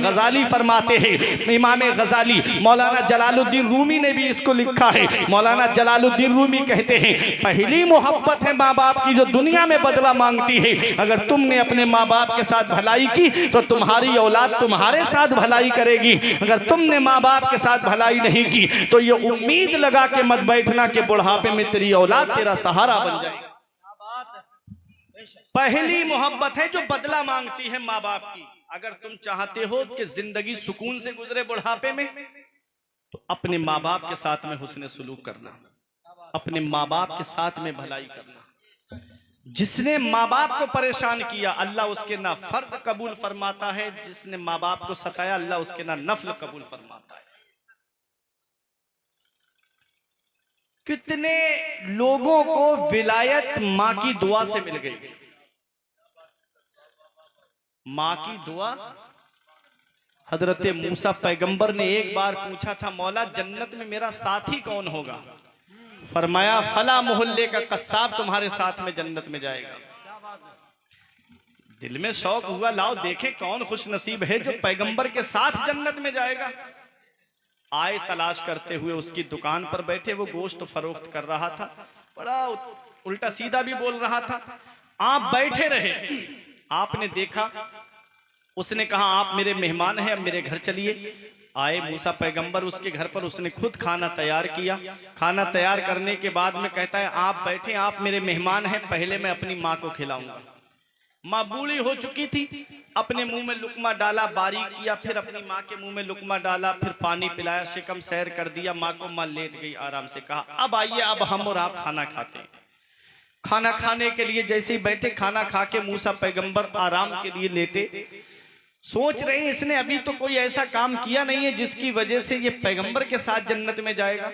गजाली फरमाते हैं, इमाम गजाली मौलाना जलालुद्दीन रूमी ने भी इसको लिखा है। मौलाना जलालुद्दीन रूमी कहते हैं पहली मोहब्बत है माँ बाप की जो दुनिया में बदला मांगती है। अगर तुमने अपने माँ बाप के साथ भलाई की तो तुम्हारी औलाद तुम्हारे साथ भलाई करेगी। अगर तुमने माँ बाप के साथ भलाई नहीं की तो ये उम्मीद लगा के मत बैठना कि बुढ़ापे में तेरी औलाद तेरा सहारा बन जाएगी। पहली मोहब्बत है जो बदला मांगती है माँ बाप की। अगर तुम चाहते हो कि जिंदगी सुकून से गुजरे बुढ़ापे में तो अपने माँ बाप के साथ में हुस्न सुलूक करना, अपने माँ बाप के साथ में भलाई करना। जिसने माँ बाप को परेशान किया अल्लाह उसके ना फर्ज कबूल फरमाता है, जिसने माँ बाप को सताया अल्लाह उसके ना नफल कबूल फरमाता है। कितने लोगों को विलायत माँ की दुआ से मिल गई। माँ की दुआ, हजरत मूसा पैगंबर ने एक बार पूछा था मौला जन्नत में मेरा साथी कौन होगा? फरमाया फला मोहल्ले का कस्साब तुम्हारे साथ में जन्नत में जाएगा। दिल में शौक हुआ लाओ देखें कौन खुश नसीब है जो पैगंबर के साथ जन्नत में जाएगा। आए तलाश करते हुए उसकी दुकान पर बैठे, वो गोश्त फरोख्त कर रहा था, बड़ा उल्टा सीधा भी बोल रहा था। आप बैठे रहे, आपने देखा, उसने कहा आप मेरे मेहमान हैं अब मेरे घर चलिए। आए मूसा पैगंबर उसके घर पर, उसने खुद खाना तैयार किया। खाना तैयार करने के बाद में कहता है आप बैठे, आप मेरे मेहमान हैं, पहले मैं अपनी माँ को खिलाऊंगा। माँ बूढ़ी हो चुकी थी, अपने मुंह में लुकमा डाला, बारीक किया, फिर अपनी माँ के मुंह में लुकमा डाला, फिर पानी पिलाया, शिकम सैर कर दिया माँ को। माँ लेट गई आराम से। कहा अब आइए अब हम और आप खाना खाते हैं। खाना खाने के लिए जैसे ही बैठे, खाना खा के मूसा पैगंबर आराम के लिए लेटे। सोच रहे हैं इसने अभी तो कोई ऐसा काम किया नहीं है जिसकी वजह से ये पैगंबर के साथ जन्नत में जाएगा।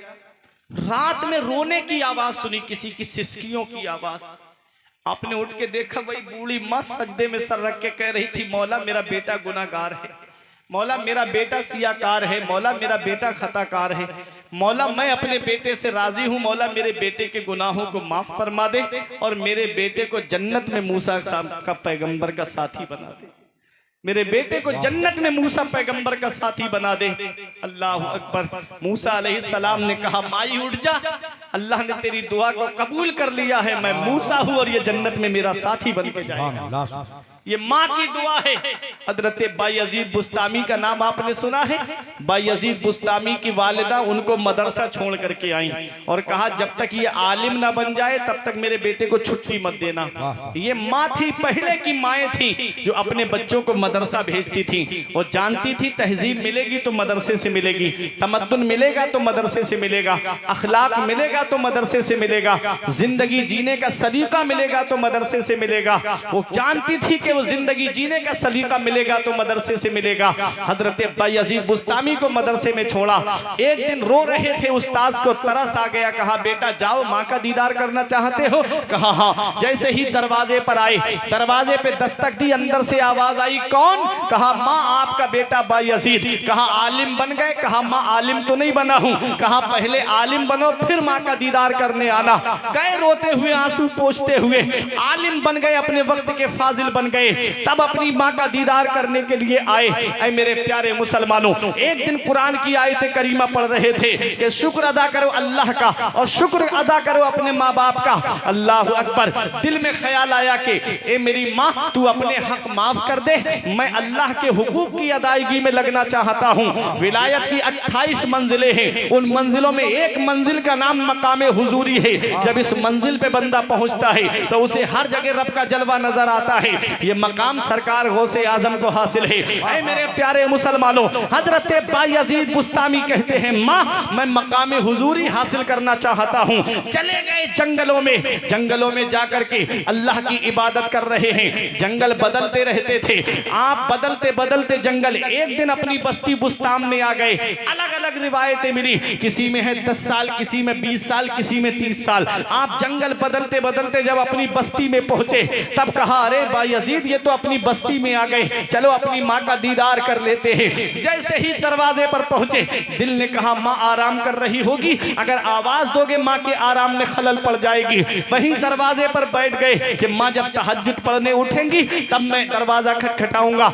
रात में रोने की आवाज सुनी, किसी की सिसकियों की आवाज। आपने उठ के देखा वही बूढ़ी माँ सजदे में सर रख के कह रही थी मौला मेरा बेटा गुनाहगार है, मौला मेरा बेटा सियाकार है, मौला मेरा बेटा खताकार है, मौला मैं अपने बेटे से राजी हूं, मौला मेरे बेटे के गुनाहों को माफ फरमा दे और मेरे बेटे को जन्नत में मूसा का पैगंबर का साथी बना दे, मेरे बेटे को जन्नत में मूसा पैगंबर का साथी बना दे। अल्लाह अकबर। मूसा अलैहिस्सलाम ने कहा माई उठ जा, अल्लाह ने तेरी दुआ को कबूल कर लिया है, मैं मूसा हूं और ये जन्नत में मेरा साथी बन के जाएगा। ये माँ की दुआ है। हजरत बायजीद बुस्तामी का नाम आपने सुना है? बायजीद बुस्तामी की वालिदा उनको मदरसा छोड़ करके आई और कहा जब तक ये आलिम ना बन जाए तब तक मेरे बेटे को छुट्टी मत देना। ये माँ थी, पहले की माएँ थी जो अपने बच्चों को मदरसा भेजती थी। वो जानती थी तहजीब मिलेगी तो मदरसे से मिलेगी, तमद्दुन मिलेगा तो मदरसे से मिलेगा, अखलाक मिलेगा तो मदरसे से मिलेगा, जिंदगी जीने का सलीका मिलेगा तो मदरसे से मिलेगा। वो जानती थी कि वो जिंदगी जीने का सलीका मिलेगा तो मदरसे से मिलेगा। हजरत बायजीद बुस्तामी को मदरसे में छोड़ा। एक दिन रो रहे थे, उस्ताद को तरस आ गया, कहा बेटा जाओ माँ का दीदार करना चाहते हो? कहा हाँ। जैसे ही दरवाजे पर आए, दरवाजे पे दस्तक दी, अंदर से आवाज आई कौन? कहा माँ आपका बेटा बायजीद। कहा आलिम बन गए? कहा माँ आलिम तो नहीं बना हूँ। कहा पहले आलिम बनो फिर माँ का दीदार करने आना। गए रोते हुए, आंसू पोंछते हुए, आलिम बन गए, अपने वक्त के फाजिल बन गए, तब अपनी माँ का दीदार करने के लिए आए। ऐ मेरे प्यारे मुसलमानों, एक दिन कुरान की आयत करीमा पढ़ रहे थे कि शुक्र अदा करो अल्लाह का और शुक्र अदा करो अपने माँ बाप का। अल्लाह अकबर। दिल में ख्याल आया कि ए मेरी माँ तू अपने हक माफ कर दे, मैं अल्लाह के हुकूक की अदायगी में लगना चाहता हूँ। विलायत की 28 मंजिलें हैं, उन मंजिलों में एक मंजिल का नाम मकामे हुजूरी है। जब इस मंजिल पे बंदा पहुंचता है तो उसे हर जगह रब का जलवा नजर आता है। ये मकाम सरकार गौसे आजम को हासिल है। ऐ मेरे प्यारे मुसलमानों, हजरत बायजीद बुस्तामी कहते हैं माँ मैं मकामे हुजूरी हासिल करना चाहता हूँ। चले गए जंगलों में, जंगलों में जाकर के अल्लाह की इबादत कर रहे हैं। जंगल बदलते रहते थे, आप बदलते बदलते जंगल। एक दिन अपनी बस्ती बुस्ताम में आ गए। अलग अलग रिवायतें मिली, किसी में है 10 साल, किसी में 20 साल, किसी में 30 साल। आप जंगल बदलते बदलते जब अपनी बस्ती में पहुंचे तब कहा अरे बायजीद यजीद ये तो अपनी बस्ती में आ गए, चलो अपनी माँ का दीदार कर लेते हैं। जैसे ही दरवाजे पर पहुंचे, दिल ने कहा माँ आराम कर रही होगी, अगर आवाज दोगे माँ के आराम में खलल पड़ जाएगी। वहीं दरवाजे पर बैठ गए कि माँ जब तहज्जुद पढ़ने उठेंगी तब मैं दरवाजा खटखटाऊंगा।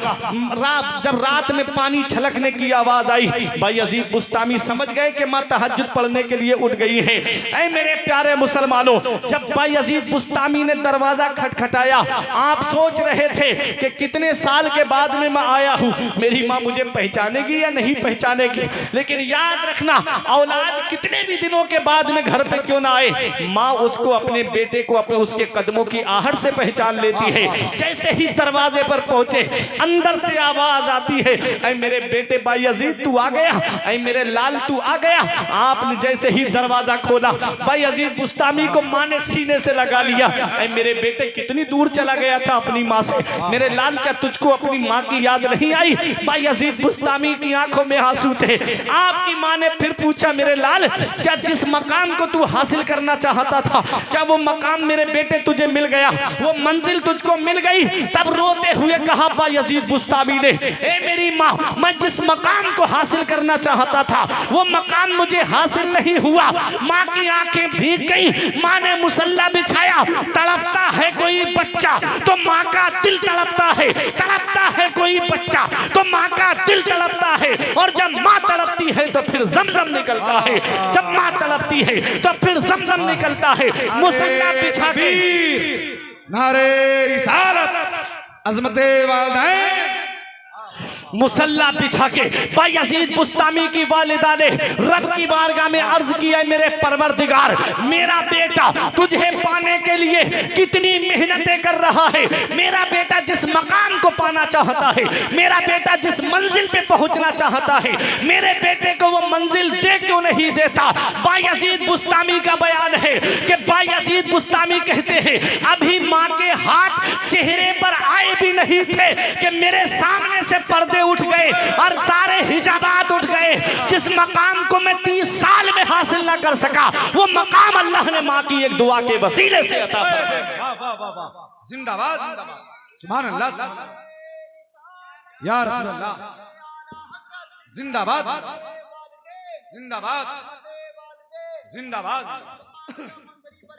जब रात में पानी छलकने की आवाज आई, भाई यजीद बुस्तामी समझ गए कि माँ तहज्जुद पढ़ने के लिए उठ गई है। ऐ मेरे प्यारे मुसलमानों, जब भाई यजीद बुस्तामी ने दरवाजा खटखटाया, आप सोच रहे थे कि कितने साल के बाद में मैं आया हूं, मेरी माँ मुझे पहचानेगी या नहीं पहचानेगी। लेकिन याद रखना, औलाद कितने भी दिनों के बाद में घर पे क्यों ना आए, माँ उसको अपने बेटे को अपने उसके कदमों की आहट से पहचान लेती है। जैसे ही दरवाजे पर पहुंचे, अंदर से आवाज आती है, ऐ मेरे बेटे भाई यजीद तू आ गया, ऐ मेरे लाल तू आ गया। आपने जैसे ही दरवाजा खोला, भाई यजीद बुस्तामी को माँ ने सीने से लगा लिया। ऐ मेरे बेटे कितनी दूर चला गया था अपनी माँ से, मेरे लाल क्या तुझको अपनी माँ की याद नहीं आई? भाई यजीद बुस्तामी की आंखों में आंसू थे। आपकी माँ ने फिर पूछा, मेरे लाल क्या जिस मकाम को तू हासिल करना चाहता था, क्या वो मकाम मेरे बेटे तुझे मिल गया, वो मंजिल तुझको मिल गई? तब रोते हुए कहा भाई यजीद बुस्तामी ने, ए मेरी माँ, मैं जिस मकाम को हासिल करना चाहता था वो मकाम मुझे हासिल नहीं हुआ। माँ की आंखें भीग गई। माँ ने मुसल्ला बिछाया। तड़पता है कोई बच्चा तो माँ का दिल तड़पता है, तड़पता है कोई बच्चा तो माँ का दिल तड़पता है। और जब माँ तड़पती है तो फिर जमजम निकलता है, जब माँ तड़पती है तो फिर जमजम निकलता है। मुसल्ला बिछा के नारे रिसालत अज़मते वालिदैन, मुसल्ला बिछा के भाई यजीद बुस्तामी की वालिदा ने रब की बारगाह में अर्ज किया, मेरे परवरदिगार, मेरा बेटा तुझे पाने के लिए कितनी मेहनतें कर रहा है। मेरा बेटा जिस मकाम को पाना चाहता है, मेरा बेटा जिस मंजिल पे पहुंचना चाहता है, मेरे बेटे को वो मंजिल दे क्यों नहीं देता? भाई यजीद बुस्तामी का बयान है कि भाई यजीद बुस्तामी कहते हैं, अभी माँ के हाथ चेहरे पर आए भी नहीं थे कि मेरे सामने से पर्दे उठ गए और सारे हिजाबात उठ गए। जिस मकाम को मैं 30 साल में हासिल ना कर सका, वो मकाम अल्लाह ने माँ की एक दुआ के वसीले से अता फरमाया। वाह वाह वाह वाह, जिंदाबाद जिंदाबाद, सुभान अल्लाह, या रसूल अल्लाह, जिंदाबाद जिंदाबाद जिंदाबाद,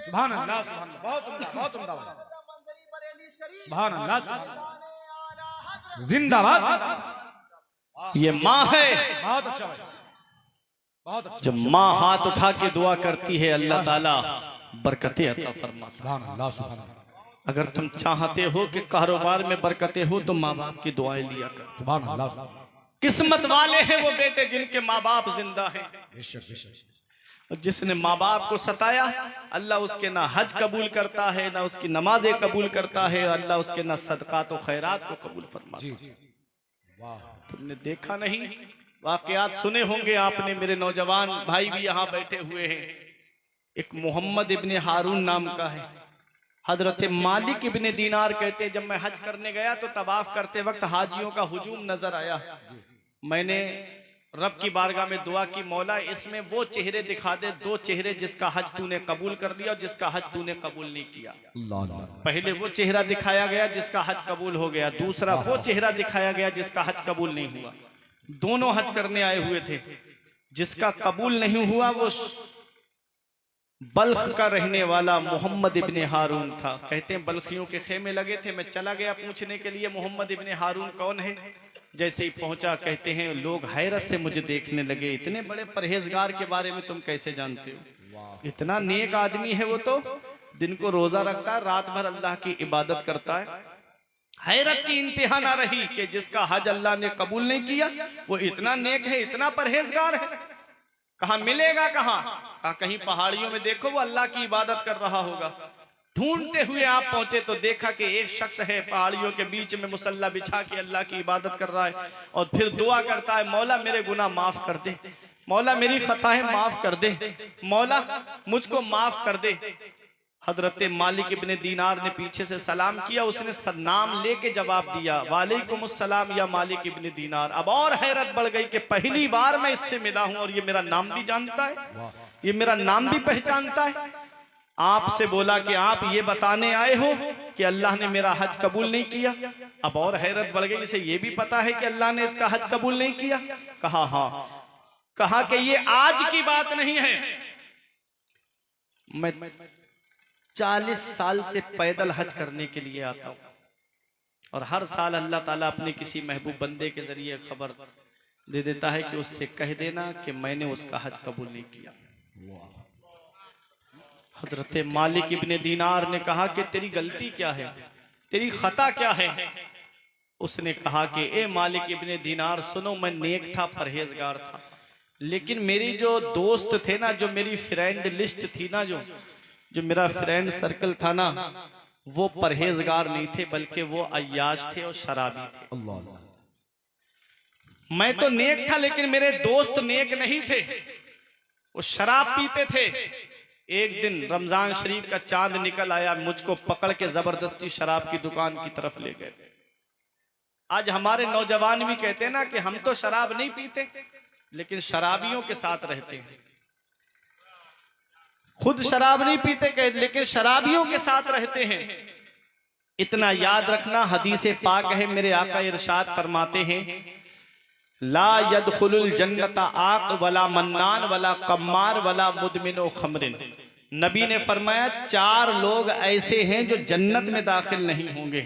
सुभान अल्लाह, सुभान अल्लाह, बहुत उम्दा, बहुत उम्दा, सुभान अल्लाह, जिंदाबाद। ये माँ है, बहुत अच्छा भाई, बहुत अच्छा। जब माँ हाथ उठा के दुआ करती है, अल्लाह ताला बरकतें अता फरमाता। सुभान अल्लाह, सुभान अल्लाह, अगर तुम चाहते हो कि कारोबार में बरकतें हो तो माँ बाप की दुआएं लिया कर। सुभान अल्लाह, किस्मत वाले हैं वो बेटे जिनके माँ बाप जिंदा हैं। बेशक बेशक, जिसने माँ बाप को सताया, अल्लाह उसके ना हज कबूल करता है, ना उसकी नमाजें कबूल करता है, अल्लाह उसके ना सदकात और खैरात को कबूल फरमाता है। वाह, तुमने देखा नहीं, वाकयात सुने होंगे आपने, मेरे नौजवान भाई भी यहाँ बैठे हुए हैं। एक मोहम्मद इब्ने हारून नाम का है, हजरत मालिक इब्ने दीनार कहते हैं, जब मैं हज करने गया तो तवाफ करते वक्त हाजियों का हुजूम नजर आया। मैंने रब की बारगाह में दुआ की, मौला इसमें वो चेहरे दिखा दे, दो चेहरे जिसका हज तूने कबूल कर लिया और जिसका हज तूने कबूल नहीं किया। पहले वो चेहरा दिखाया गया जिसका हज कबूल हो गया, दूसरा वो चेहरा दिखाया गया जिसका हज कबूल नहीं हुआ। दोनों हज करने आए हुए थे, जिसका कबूल नहीं हुआ वो बल्ख का रहने वाला मोहम्मद इब्ने हारून था। कहते हैं बल्खियों के खेमे लगे थे, मैं चला गया पूछने के लिए मोहम्मद इब्ने हारून कौन है। जैसे ही पहुंचा, कहते हैं लोग हैरत से मुझे देखने लगे, इतने बड़े परहेजगार के बारे में तुम कैसे जानते हो? इतना नेक आदमी है वो, तो दिन को रोजा रखता है, रात भर अल्लाह की इबादत करता है। हैरत की इंतहा ना रही कि जिसका हज अल्लाह ने कबूल नहीं किया वो इतना नेक है, इतना परहेजगार है। कहा मिलेगा कहाँ? कहा कहीं पहाड़ियों में देखो, वो अल्लाह की इबादत कर रहा होगा। ढूंढते हुए आप पहुंचे तो देखा कि एक शख्स है पहाड़ियों के बीच में मुसल्ला बिछा के अल्लाह की इबादत कर रहा है और फिर दुआ करता है, मौला मेरे गुनाह माफ कर दे, मौला मेरी खताएं माफ कर दे, मौला मुझको माफ कर दे। हजरत मालिक इब्ने दीनार ने पीछे से सलाम किया, उसने नाम लेके जवाब दिया, वालेकुम अस्सलाम या मालिक इब्ने दीनार। अब और हैरत बढ़ गई कि पहली बार मैं इससे मिला हूं और ये मेरा नाम भी जानता है, ये मेरा नाम भी पहचानता है। आपसे बोला कि आप ये बताने आए हो कि अल्लाह ने मेरा हज कबूल नहीं किया। अब और हैरत बढ़ गई, इसे ये भी पता है कि अल्लाह ने इसका हज कबूल नहीं किया। कहा हाँ। कहा कि ये आज की बात नहीं है, मैं 40 साल से पैदल हज करने के लिए आता हूं और हर साल अल्लाह ताला अपने किसी महबूब बंदे के जरिए खबर दे देता है कि उससे कह देना कि मैंने उसका हज कबूल नहीं किया। हजरत मालिक इब्ने दीनार ने कहा कि तेरी गलती क्या है, तेरी खता क्या है। उसने कहा कि ए मालिक इब्ने दीनार सुनो, मैं नेक था, परहेजगार था, लेकिन मेरी जो दोस्त थे ना, जो मेरी फ्रेंड लिस्ट थी ना, जो मेरा फ्रेंड सर्कल था ना, वो परहेजगार नहीं थे, बल्कि वो अय्याश थे और शराबी थे। मैं तो नेक था लेकिन मेरे दोस्त नेक नहीं थे, वो शराब पीते थे। एक दिन रमजान शरीफ का चांद निकल आया, मुझको पकड़ के जबरदस्ती शराब की दुकान की तरफ ले गए। आज हमारे नौजवान भी कहते हैं ना कि हम तो शराब नहीं पीते लेकिन शराबियों के साथ रहते हैं। खुद शराब नहीं पीते लेकिन शराबियों के साथ रहते हैं। इतना याद रखना, हदीस पाक है, मेरे आका इरशाद फरमाते हैं ला यदखुलुल जन्नता आक वला मन्नान वला कम्मार वला मुदमिनो खमरिन। नबी ने फरमाया 4 लोग ऐसे हैं जो जन्नत में दाखिल नहीं होंगे।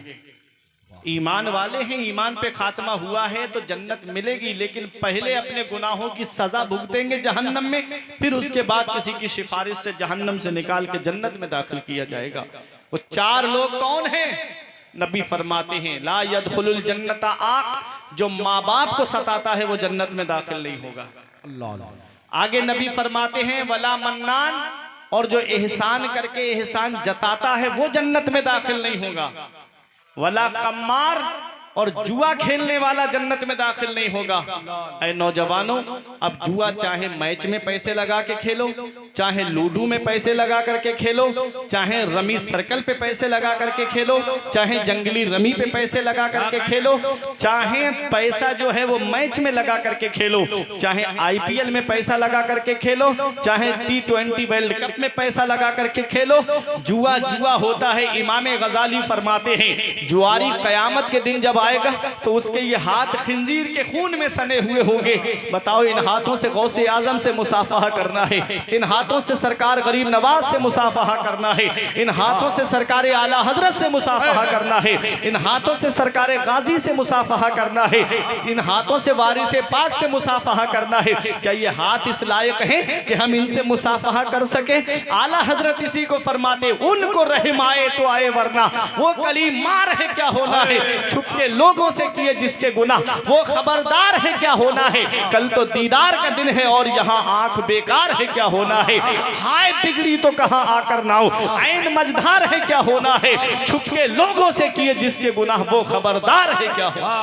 ईमान वाले हैं, ईमान पे खात्मा हुआ है तो जन्नत मिलेगी, लेकिन पहले अपने गुनाहों की सजा भुगतेंगे जहन्नम में, फिर उसके बाद किसी की सिफारिश से जहन्नम से निकाल के जन्नत में दाखिल किया जाएगा। वो 4 लोग कौन हैं? नबी फरमाते हैं ला यदखुलुल जन्नता आक, जो माँ बाप को सताता है वो जन्नत में दाखिल नहीं होगा। आगे नबी फरमाते हैं वला मन्नान, और जो एहसान करके एहसान जताता है वो जन्नत में दाखिल नहीं होगा। वला कम्मार, और जुआ खेलने वाला जन्नत में दाखिल नहीं होगा। ऐ नौजवानों, अब जुआ चाहे मैच में पैसे लगा के खेलो, चाहे लूडो में पैसे लगा करके खेलो, चाहे रमी सर्कल पे पैसे लगा करके खेलो, चाहे जंगली रमी पे पैसे लगा करके खेलो, चाहे पैसा जो है वो मैच में लगा करके खेलो, चाहे IPL में पैसा लगा करके खेलो, चाहे T20 वर्ल्ड कप में पैसा लगा करके खेलो, जुआ जुआ होता है। इमाम गजाली फरमाते हैं जुआरी कयामत के दिन जब आएगा तो उसके ये हाथ खिंजीर के खून में सने हुए होंगे। बताओ, इन हाथों से गौसे आजम से मुसाफहा करना है, इन हाथों से सरकार गरीब नवाज से मुसाफहा करना है, इन हाथों से सरकार आला हजरत से मुसाफहा करना है, इन हाथों से सरकार गाजी से मुसाफहा करना है, इन हाथों से वारिस पाक से मुसाफहा करना है। क्या ये हाथ इस लायक हैं कि हम इनसे मुसाफहा कर सके? आला हजरत इसी को फरमाते उनको रहम आए तो आए, वरना वो कलीम मार है क्या होना है। छुपके लोगों से किए जिसके गुनाह, वो खबरदार है क्या होना है। कल तो दीदार का दिन है और यहाँ आंख बेकार है क्या होना है। हाय बिगड़ी तो कहाँ आकर नाओ, ऐन मझधार है क्या होना है। छुपके लोगों से किए जिसके गुनाह, वो खबरदार है क्या होना।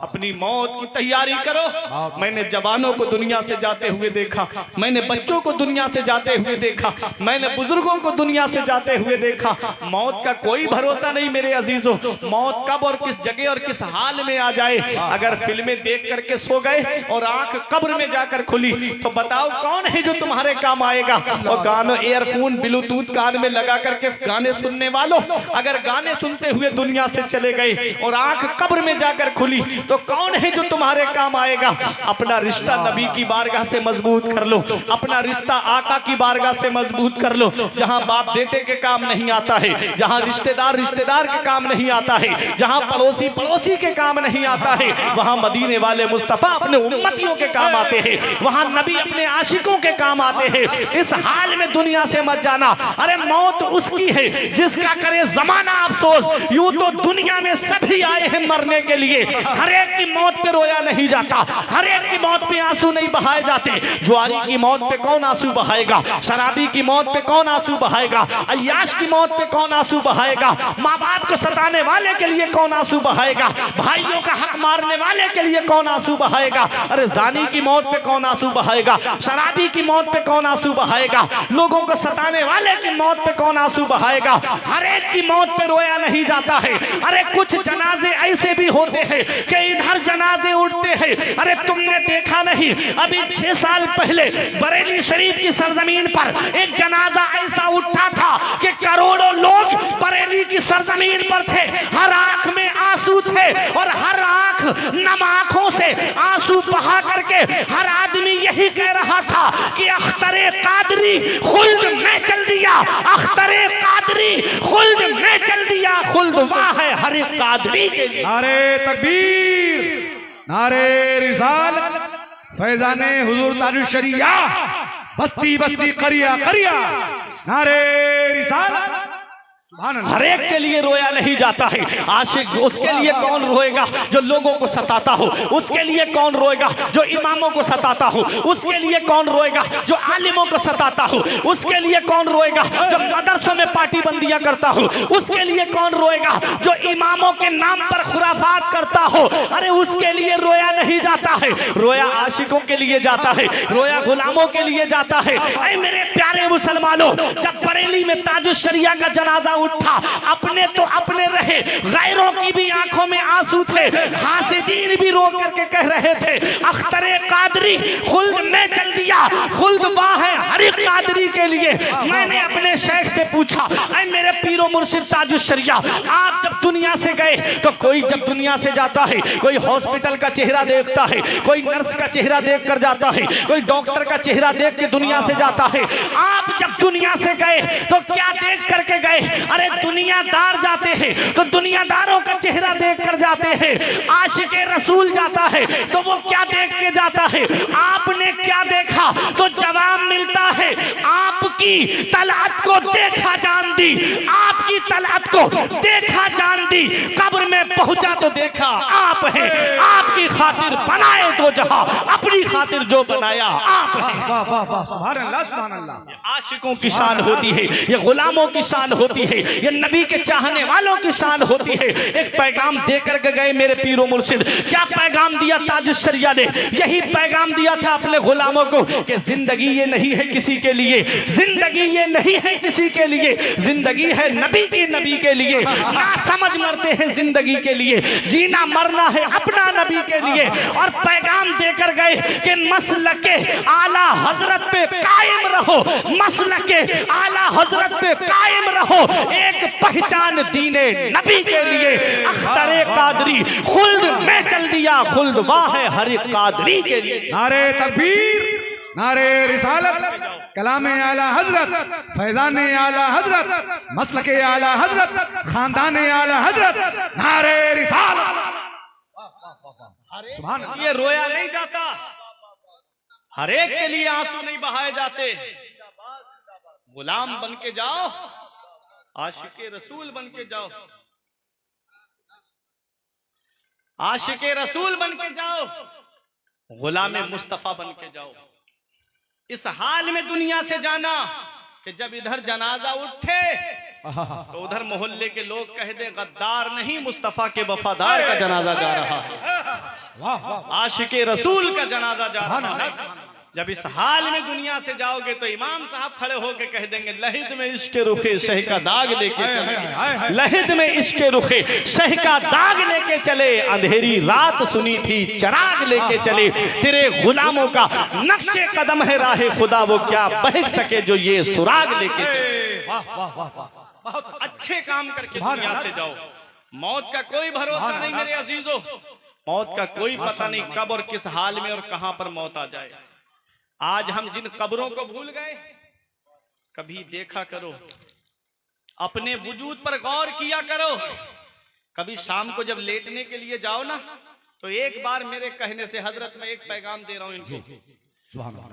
अपनी मौत की तैयारी करो। मैंने जवानों को दुनिया से जाते हुए देखा, मैंने बच्चों को दुनिया से जाते हुए देखा, मैंने बुजुर्गों को दुनिया से जाते हुए देखा। मौत का कोई भरोसा नहीं मेरे अजीजों, मौत कब और किस जगह और किस हाल में आ जाए। अगर फिल्में देख करके सो गए और आंख कब्र में जाकर खुली तो बताओ कौन है जो तुम्हारे काम आएगा। और गानों ईयरफोन ब्लूटूथ कान में लगा करके गाने सुनने वालों, अगर गाने सुनते हुए दुनिया से चले गए और आंख कब्र में जाकर खुली तो कौन है जो तुम्हारे काम आएगा। अपना रिश्ता नबी की बारगाह से मजबूत कर लो, अपना रिश्ता आका की बारगाह से मजबूत कर लो। जहां बाप बेटे के काम नहीं आता है, जहां रिश्तेदार रिश्तेदार के काम नहीं आता है, जहां पड़ोसी पड़ोसी के काम नहीं आता है, वहां मदीने वाले मुस्तफा अपने उम्मतियों के काम आते हैं, वहां नबी अपने आशिकों के काम आते हैं। इस हाल में दुनिया से मत जाना। अरे मौत उसकी है जिसका करे जमाना अफसोस। यूं तो दुनिया में सभी आए हैं मरने के लिए, हर एक की मौत पे रोया नहीं जाता, हर एक की मौत पे आंसू नहीं बहाए जाते। जुआरी की मौत पे कौन आंसू बहाएगा, शराबी की मौत पे कौन आंसू बहाएगा, अय्याश की मौत पे कौन आंसू बहाएगा, माँ बाप को सताने वाले के लिए कौन आंसू बहाएगा, भाइयों का हक मारने वाले के लिए कौन आंसू बहाएगा। अरे जानी की मौत पे कौन आंसू बहाएगा, शराबी की मौत पे कौन आंसू बहाएगा, लोगों को सताने वाले की मौत पे कौन आंसू बहाएगा। हर एक की मौत पे रोया नहीं जाता है। अरे कुछ जनाजे ऐसे भी होते हैं कि इधर जनाजे उठते बोलते हैं, अरे तुमने देखा नहीं, अभी 6 साल पहले बरेली शरीफ की सरजमीन पर एक जनाजा ऐसा उठा था कि करोड़ों लोग बरेली की सरजमीन पर थे, हर आंख में आंसू थे और हर आंख नम आंखों से आंसू बहा करके हर आदमी यही कह रहा था कि अख्तरे कादरी खुल्द में चल दिया, अख्तरे कादरी खुल्द में चल दिया, खुल्द वाह है हर एक कादरी के लिए। नारे तकबीर, नारे रिसालत, फैजाने हुजूर ताजुश शरिया, बस्ती बस्ती करिया करिया, नारे रिसालत। हर एक के लिए रोया नहीं जाता है आशिक, उसके लिए कौन रोएगा जो लोगों को सताता हो, उसके लिए कौन रोएगा जो इमामों को सताता हो, उसके लिए कौन रोएगा जो आलिमों को सताता हो, उसके लिए कौन रोएगा जो मदरसों में पार्टी बंदियां करता हो, उसके लिए कौन रोएगा जो इमामों के नाम पर खुराफात करता हो। अरे उसके लिए रोया नहीं जाता है, रोया आशिकों के लिए जाता है, रोया गुलामों के लिए जाता है। ऐ मेरे प्यारे मुसलमानों, जब बरेली में ताजुश शरिया का जनाजा उठा, अपने तो अपने रहे, गैरों की भी आंखों में आंसू थे, हासिदीन भी रो करके कह रहे थे अख्तरे कादरी खुल्द में चल दिया, खुल्द वाह है हर एक कादरी के लिए। मैंने अपने शेख से पूछा, ऐ मेरे पीरो मुर्शिद ताजुश शरिया, आप जब दुनिया से गए तो कोई जब दुनिया से जाता है, कोई हॉस्पिटल का चेहरा देखता है, कोई नर्स का चेहरा देख कर जाता है, कोई डॉक्टर का चेहरा देख के दुनिया से जाता है। आप जब दुनिया से गए तो क्या देख करके गए? अरे दुनियादार जाते हैं तो दुनियादारों का चेहरा देख कर जाते हैं, आशिके रसूल जाता है तो वो क्या देख के जाता है? आपने क्या देखा? तो जवाब मिलता है आपकी तलअत को देखा जान दी, आपकी तलअत को देखा जान दी, कब्र में पहुंचा तो देखा आप है, आपकी खातिर बनाए तो जहां, अपनी खातिर जो बनाया आप है। वाह वाह वाह, सुभान अल्लाह सुभान अल्लाह। आशिकों की शान होती है, ये गुलामों की शान होती है, ये नबी के चाहने वालों की शान होती है। एक पैगाम देकर के गए मेरे पीरो मुर्शिद, क्या पैगाम दिया ताजुश शरिया ने? यही पैगाम दिया था अपने गुलामों को कि जिंदगी ये नहीं है किसी के लिए, जिंदगी ये नहीं है किसी के लिए, जिंदगी है नबी की, नबी के लिए। ना समझ मरते हैं जिंदगी के लिए, जीना मरना है अपना नबी के लिए। और पैगाम देकर गए कि मसलके आला हजरत पे कायम रहो, मसलके आला हजरत पे कायम रहो, एक पहचान दीने नबी के लिए। अख्तरे कादरी खुल्द में चल दिया, खुल्द वाह है हर एक कादरी के लिए। नारे तकबीर, नारे रिसालत, कलाम आला हजरत, फैजान आला हजरत, मसलके आला हजरत, खानदान आला हजरत, नारे रिसालत। सुभान अल्लाह। ये रोया नहीं जाता, हर एक के लिए आंसू नहीं बहाए जाते। गुलाम बन के जाओ, आशिके रसूल बन के जाओ, आशिके रसूल बन के जाओ, गुलाम मुस्तफा बन के जाओ। इस हाल में दुनिया से जाना कि जब इधर जनाजा उठे तो उधर मोहल्ले के लोग कह दे गद्दार नहीं, मुस्तफा के वफादार का जनाजा जा रहा है, आशिके रसूल का जनाजा जा रहा है। जब इस हाल में दुनिया से जाओगे तो इमाम साहब खड़े होकर कह देंगे लहिद में इश्क रुखे शह का दाग लेके चले, लहिद में इश्क रुखे शह का दाग लेके चले, अंधेरी रात सुनी थी चराग लेके चले, तेरे गुलामों का नक्शे कदम है राहे खुदा, वो क्या बहक सके जो ये सुराग लेके चले। बहुत अच्छे काम करके दुनिया से जाओ, मौत का कोई भरोसा नहीं मेरे अजीजों, मौत का कोई पता नहीं कब और किस हाल में और कहां पर मौत आ जाए। आज हम जिन कब्रों को भूल गए, कभी देखा करो, अपने वजूद पर गौर किया करो। कभी शाम को जब लेटने के लिए जाओ ना, तो एक बार मेरे कहने से, हजरत मैं एक पैगाम दे रहा हूं इनको,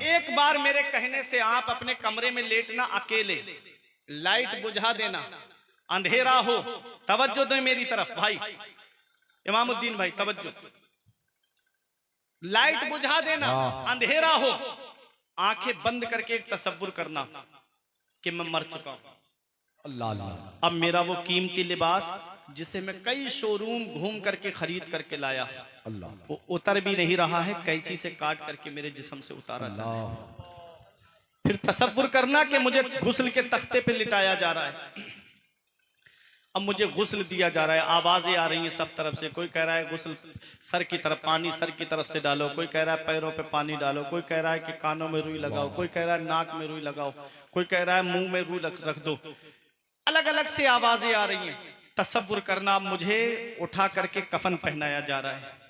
एक बार मेरे कहने से आप अपने कमरे में लेटना अकेले, लाइट बुझा देना, अंधेरा हो, तवज्जो दो मेरी तरफ भाई, इमामुद्दीन भाई तवज्जो, लाइट बुझा देना, अंधेरा हो, आंखें बंद करके एक तसव्वुर करना कि मैं मर चुका हूं। अल्लाह अल्लाह। अब मेरा वो कीमती लिबास जिसे मैं कई शोरूम घूम करके खरीद करके लाया, अल्लाह, वो उतर भी नहीं रहा है, कैंची से काट करके मेरे जिस्म से उतारा जा रहा है। फिर तसव्वुर करना कि मुझे गुस्ल के तख्ते पे लिटाया जा रहा है, अब मुझे गुस्ल दिया जा रहा है, आवाजें आ रही हैं सब तरफ से। कोई कह रहा है गुस्ल सर की तरफ, पानी सर की तरफ से डालो, कोई कह रहा है पैरों पे पानी डालो, कोई कह रहा है कि कानों में रुई लगाओ, कोई कह रहा है नाक में रुई लगाओ, कोई कह रहा है मुंह में रुई रख दो। अलग अलग से आवाजें आ रही हैं। तसव्वुर करना, मुझे उठा करके कफन पहनाया जा रहा है।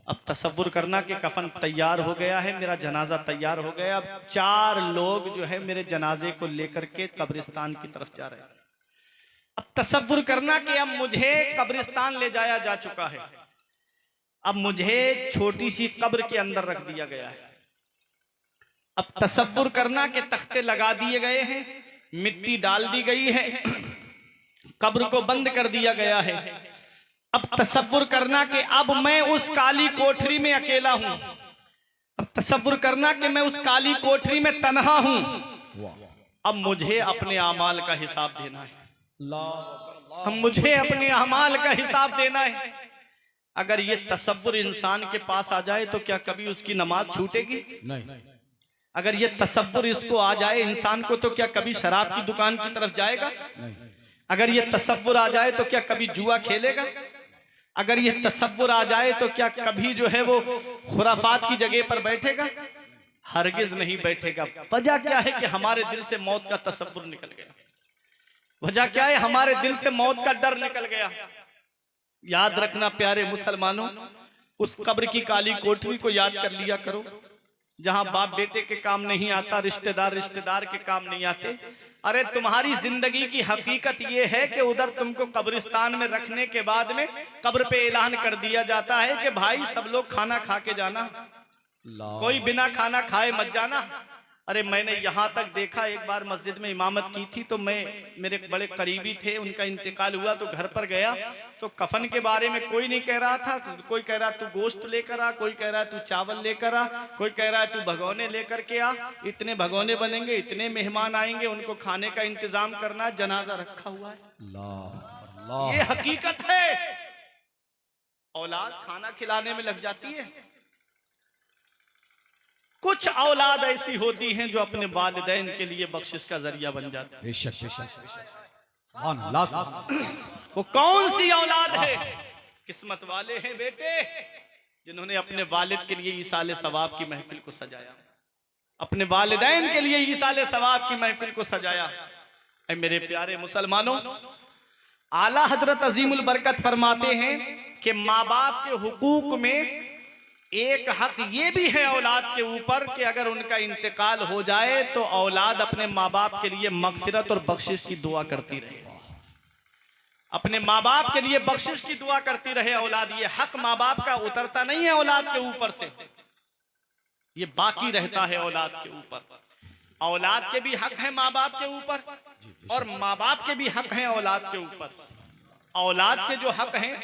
अब तसव्वुर करना कि कफन तैयार हो गया है, मेरा जनाजा तैयार हो गया। अब 4 लोग जो है मेरे जनाजे को लेकर के कब्रिस्तान की तरफ जा रहे हैं। अब तसव्वुर करना कि अब मुझे कब्रिस्तान ले जाया जा चुका है। अब मुझे छोटी सी कब्र के अंदर रख दिया गया है। अब तसव्वुर करना कि तख्ते लगा दिए गए हैं, मिट्टी डाल दी गई है, कब्र को बंद कर दिया गया है। अब तसव्वुर करना कि अब मैं उस काली कोठरी में अकेला हूं। अब तसव्वुर करना कि मैं उस काली कोठरी में तन्हा हूं। अब मुझे अपने आमाल का हिसाब देना है। अब मुझे अपने अमाल का हिसाब देना है। अगर ये तसव्वुर इंसान के पास आ जाए तो क्या कभी उसकी नमाज छूटेगी? नहीं। अगर ये तसव्वुर इसको आ जाए इंसान को तो क्या कभी शराब की दुकान की तरफ जाएगा? नहीं। अगर ये तसव्वुर आ जाए तो क्या कभी जुआ खेलेगा? अगर ये तसव्वुर आ जाए तो क्या कभी जो है वो खुराफात की जगह पर बैठेगा? हरगिज नहीं बैठेगा। वजह क्या है कि हमारे दिल से मौत का तसव्वुर निकल गया। वजह क्या है? हमारे दिल से मौत का डर निकल गया। याद रखना प्यारे मुसलमानों, उस कब्र की काली कोठरी को याद कर लिया करो, जहां बाप बेटे के काम नहीं आता, रिश्तेदार रिश्तेदार के काम नहीं आते। अरे तुम्हारी जिंदगी की हकीकत ये है कि उधर तुमको कब्रिस्तान में रखने के बाद में कब्र पे ऐलान कर दिया जाता है कि भाई सब लोग खाना खा के जाना, कोई बिना खाना खाए मत जाना। अरे मैंने यहाँ तक देखा, एक बार मस्जिद में इमामत की थी तो मेरे बड़े करीबी थे, उनका इंतकाल हुआ तो घर पर गया तो कफन के बारे में कोई नहीं कह रहा था। कोई कह रहा तू गोश्त लेकर आ, कोई कह रहा तू चावल लेकर आ, कोई कह रहा है तू भगोने लेकर के आ, इतने भगोने बनेंगे, इतने मेहमान आएंगे, उनको खाने का इंतजाम करना, जनाजा रखा हुआ है। ये हकीकत है। औलाद खाना खिलाने में लग जाती है। कुछ औलाद ऐसी होती हैं जो अपने वालिदैन के लिए बख्शिश का जरिया बन जाती है। वो कौन सी औलाद है? किस्मत वाले हैं बेटे जिन्होंने अपने वालिद के लिए ईसाले सवाब की महफिल को सजाया, अपने वालिदैन के लिए ईसाले सवाब की महफिल को सजाया। ऐ मेरे प्यारे मुसलमानों, आला हजरत अजीमुल बरकत फरमाते हैं कि माँ बाप के हुकूक में एक हक ये भी है औलाद के ऊपर कि अगर उनका इंतकाल हो जाए तो औलाद अपने माँ बाप के लिए मगफिरत और बख्शिश की दुआ करती रहे। अपने माँ बाप के लिए बख्शिश की दुआ करती रहे औलाद। ये हक माँ बाप का उतरता नहीं है औलाद के ऊपर से, ये बाकी रहता है औलाद के ऊपर। औलाद के भी हक है माँ बाप के ऊपर और माँ बाप के भी हक हैं औलाद के ऊपर। औलाद के जो हक हैं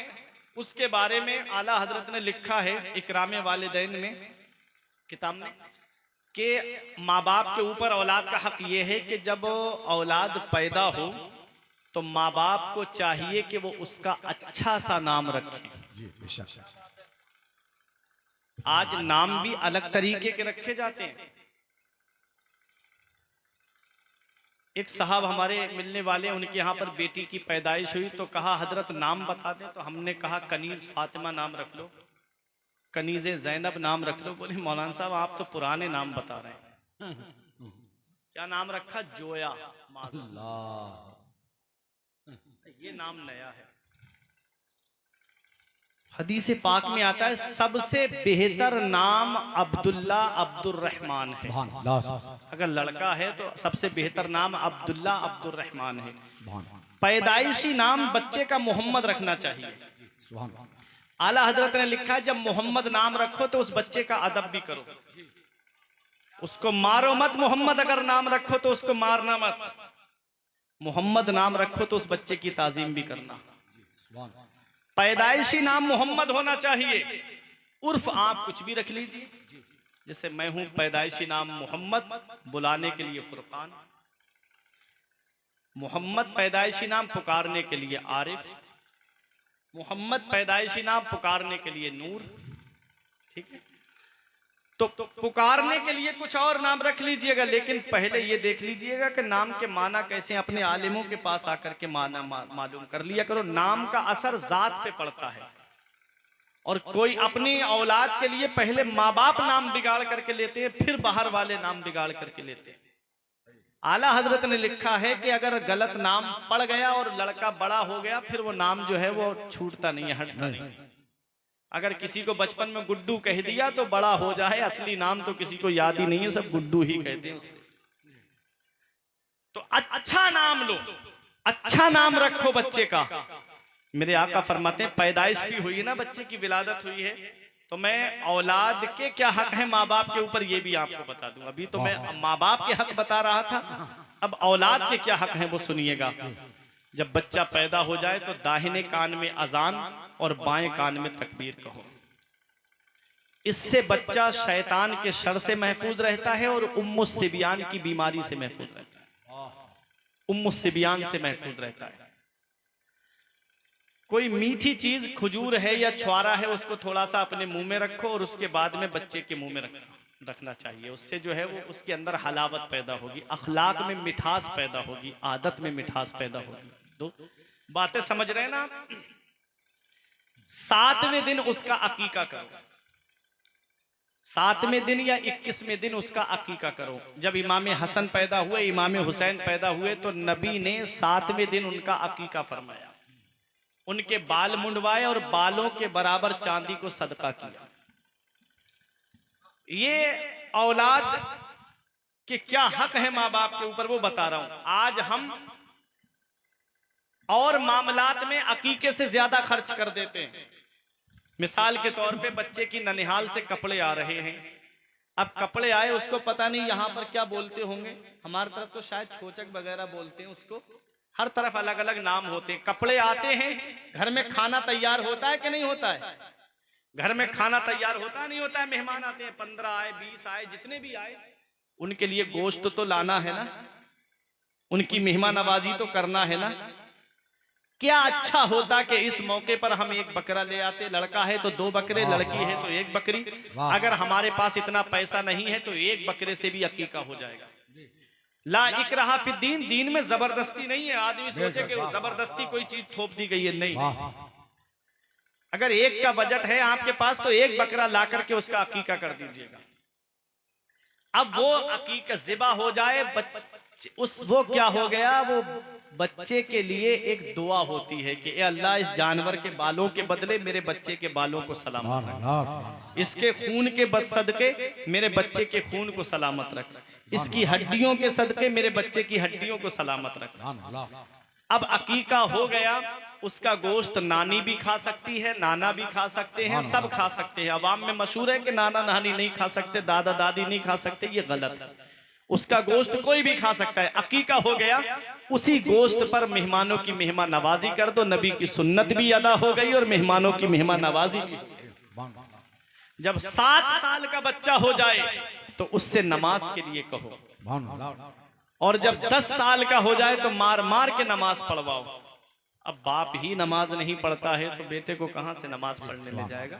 उसके बारे में आला हजरत ने लिखा है इकरामे वालिदैन में किताब में कि माँ बाप के ऊपर औलाद का हक ये है कि जब औलाद पैदा हो तो माँ बाप को चाहिए कि वो उसका अच्छा सा नाम रखे। आज नाम भी अलग तरीके के रखे जाते हैं। एक साहब हमारे मिलने वाले, उनके यहाँ पर बेटी की पैदाइश हुई तो कहा हजरत नाम बता दें। तो हमने कहा कनीज फातिमा नाम रख लो, कनीजे जैनब नाम रख लो। बोले मौलाना साहब आप तो पुराने नाम बता रहे हैं। क्या नाम रखा? जोया। ये नाम नया है। हदीस पाक में आता है सबसे बेहतर नाम अब्दुल्ला अब्दुर्रहमान है। अगर लड़का है तो सबसे बेहतर नाम अब्दुल्ला अब्दुर्रहमान है। पैदाइशी नाम बच्चे का मोहम्मद रखना चाहिए। आला हजरत ने लिखा है जब मोहम्मद नाम रखो तो उस बच्चे का अदब भी करो, उसको मारो मत। मोहम्मद अगर नाम रखो तो उसको मारना मत। मोहम्मद नाम रखो तो उस बच्चे की ताजीम भी करना। पैदाइशी नाम मोहम्मद होना चाहिए। उर्फ आप कुछ भी रख लीजिए, जैसे मैं हूं पैदाइशी नाम मोहम्मद, बुलाने के लिए फुरकान। मोहम्मद पैदाइशी नाम पुकारने के लिए आरिफ। मोहम्मद पैदाइशी नाम पुकारने के लिए नूर। ठीक है। तो पुकारने के लिए कुछ और नाम रख लीजिएगा, लेकिन पहले ये देख लीजिएगा कि नाम के माना कैसे। अपने आलिमों के पास आकर के माना मालूम कर लिया करो। नाम का असर जात पे पड़ता है, और कोई अपनी औलाद के लिए पहले माँ बाप नाम बिगाड़ करके लेते हैं, फिर बाहर वाले नाम बिगाड़ करके लेते हैं। आला हजरत ने लिखा है कि अगर गलत नाम पड़ गया और लड़का बड़ा हो गया, फिर वो नाम जो है वो छूटता नहीं है, हटता नहीं। अगर किसी को बचपन में गुड्डू कह दिया तो बड़ा हो जाए असली नाम तो किसी को याद ही नहीं है, सब गुड्डू ही कहते हैं उससे। तो अच्छा नाम लो, अच्छा नाम रखो बच्चे का। मेरे आका फरमाते हैं पैदाइश भी हुई है ना, बच्चे की विलादत हुई है, तो मैं औलाद के क्या हक है माँ बाप के ऊपर ये भी आपको बता दूं। अभी तो मैं माँ बाप के हक बता रहा था, अब औलाद के क्या हक है वो सुनिएगा। जब बच्चा पैदा हो जाए तो दाहिने कान में अजान और बाएं कान में तकबीर कहो। इससे बच्चा शैतान के शर से महफूज रहता है और उम्मु सिबियान की बीमारी से महफूज रहता है। उम्मु सिबियान से महफूज रहता है। कोई मीठी चीज खजूर है या छुआरा है, उसको थोड़ा सा अपने मुंह में रखो और उसके बाद में बच्चे के मुंह में रखना चाहिए। उससे जो है वो उसके अंदर हलावत पैदा होगी, अखलाक में मिठास पैदा होगी, आदत में मिठास पैदा होगी। दो बातें समझ रहे हैं ना। 7वें दिन उसका अकीका करो, 7वें दिन या 21वें दिन उसका अकीका करो। जब इमाम हसन पैदा हुए, इमाम हुसैन पैदा हुए, तो नबी ने 7वें दिन उनका अकीका फरमाया। उनके बाल मुंडवाए और बालों के बराबर चांदी को सदका किया। ये औलाद के क्या हक है माँ बाप के ऊपर वो बता रहा हूं। आज हम और मामलात में अकीके से ज्यादा खर्च कर देते हैं। मिसाल के तौर पे बच्चे की ननिहाल से कपड़े आ रहे हैं, अब कपड़े आए, उसको पता नहीं यहाँ पर क्या बोलते होंगे, हमारी तरफ तो शायद छोचक वगैरह बोलते हैं उसको, हर तरफ अलग अलग नाम होते हैं। कपड़े आते हैं, घर में खाना तैयार होता है कि नहीं होता है? घर में खाना तैयार होता है नहीं होता है? मेहमान आते हैं, 15 आए, 20 आए, जितने भी आए, उनके लिए गोश्त तो लाना है ना, उनकी मेहमान नवाजी तो करना है ना। क्या अच्छा होता कि इस मौके पर हम एक बकरा ले आते। लड़का है तो 2 बकरे, लड़की है तो 1 बकरी। अगर हमारे पास इतना पैसा नहीं है तो 1 बकरे से भी अकीका हो जाएगा। ला इकराहा फी दीन, दीन में जबरदस्ती नहीं है। आदमी सोचे कि जबरदस्ती कोई चीज थोप दी गई है, नहीं। अगर 1 का बजट है आपके पास तो 1 बकरा ला करके उसका अकीका कर दीजिएगा। अब वो अकीका ज़िबा हो जाए, वो क्या हो गया, वो बच्चे के लिए एक दुआ होती है कि ए अल्लाह, इस जानवर के बालों के बदले मेरे बच्चे के बालों को सलामत रख, इसके खून के सदके मेरे बच्चे के खून को सलामत रख, इसकी हड्डियों के सदके मेरे बच्चे की हड्डियों को सलामत रख। अब अकीका हो गया, उसका गोश्त नानी भी खा सकती है, नाना भी खा सकते हैं, सब खा सकते हैं। अवाम में मशहूर है कि नाना नानी नहीं खा सकते, दादा दादी नहीं खा सकते, ये गलत है। उसका गोश्त कोई भी खा सकता है। अकीका हो गया, उसी गोश्त पर मेहमानों की मेहमान नवाजी कर दो। नबी की सुन्नत भी अदा हो गई और मेहमानों की मेहमान नवाजी भी। जब 7 साल का बच्चा हो जाए तो उससे नमाज के लिए कहो, और जब 10 साल का हो जाए तो मार मार के नमाज पढ़वाओ। अब बाप ही नमाज नहीं पढ़ता है तो बेटे को कहां से नमाज पढ़ने ले जाएगा?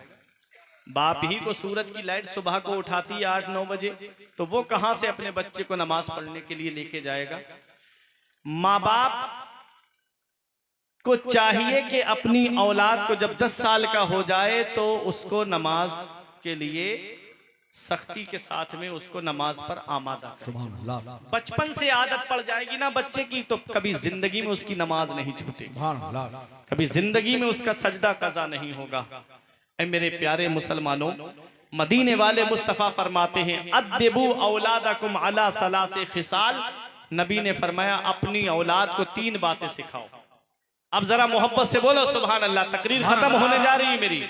बाप ही को सूरज की लाइट सुबह को उठाती है 8-9 बजे, तो वो कहां से अपने बच्चे को नमाज पढ़ने के लिए लेके जाएगा? माँ बाप को चाहिए कि अपनी औलाद को जब 10 साल का हो जाए तो उसको नमाज के लिए सख्ती के साथ में उसको नमाज पर आमादा करें। बचपन से आदत पड़ जाएगी ना बच्चे की, तो कभी जिंदगी में उसकी नमाज नहीं छूटेगी, कभी जिंदगी में उसका सजदा कज़ा नहीं होगा। ऐ मेरे प्यारे मुसलमानों, मदीने वाले मुस्तफ़ा फरमाते हैं, अद्दिबू औलादकुम अला सलासे खिसाल। नबी ने फरमाया अपनी औलाद को 3 बातें सिखाओ। अब जरा मोहब्बत से बोलो सुभान अल्लाह। तकरीर खत्म होने जा रही है मेरी,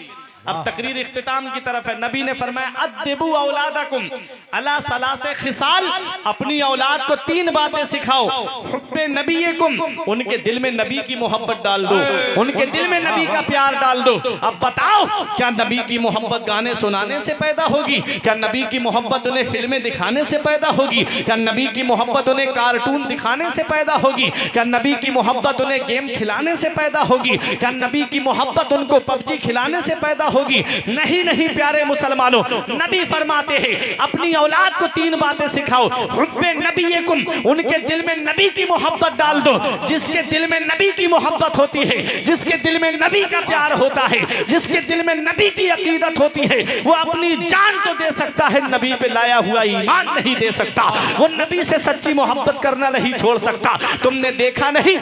अब तकरीर इख्तिताम की तरफ है। नबी ने फरमाया अद्दिबू औलादकुम अला सलासे खिसाल, अपनी औलाद को 3 बातें सिखाओ। हुब्बे नबीकुम, उनके दिल में नबी की मोहब्बत डाल दो, उनके दिल में नबी का प्यार डाल दो। अब बताओ, क्या नबी की मोहब्बत गाने सुनाने से पैदा होगी? क्या नबी की मोहब्बत उन्हें फिल्में दिखाने से पैदा होगी? क्या नबी की मोहब्बत उन्हें कार्टून दिखाने से पैदा होगी? क्या नबी की मोहब्बत उन्हें गेम खिलाने से पैदा होगी? क्या नबी की मोहब्बत उनको पबजी खिलाने से पैदा होगी? नहीं नहीं प्यारे मुसलमानों, नबी फरमाते हैं अपनी औलाद को 3 बातें सिखाओ। हुब्बे नबीकुम, उनके दिल में नबी की मोहब्बत डाल दो। जिसके दिल में नबी की मोहब्बत होती है, जिसके दिल में नबी का प्यार होता है, जिसके दिल में नबी की अकीदत होती है, वो अपनी जान तो दे सकता है, नबी पे लाया हुआ ईमान नहीं दे सकता। वो नबी से सच्ची मोहब्बत करना नहीं छोड़ सकता। तुमने देखा नहीं,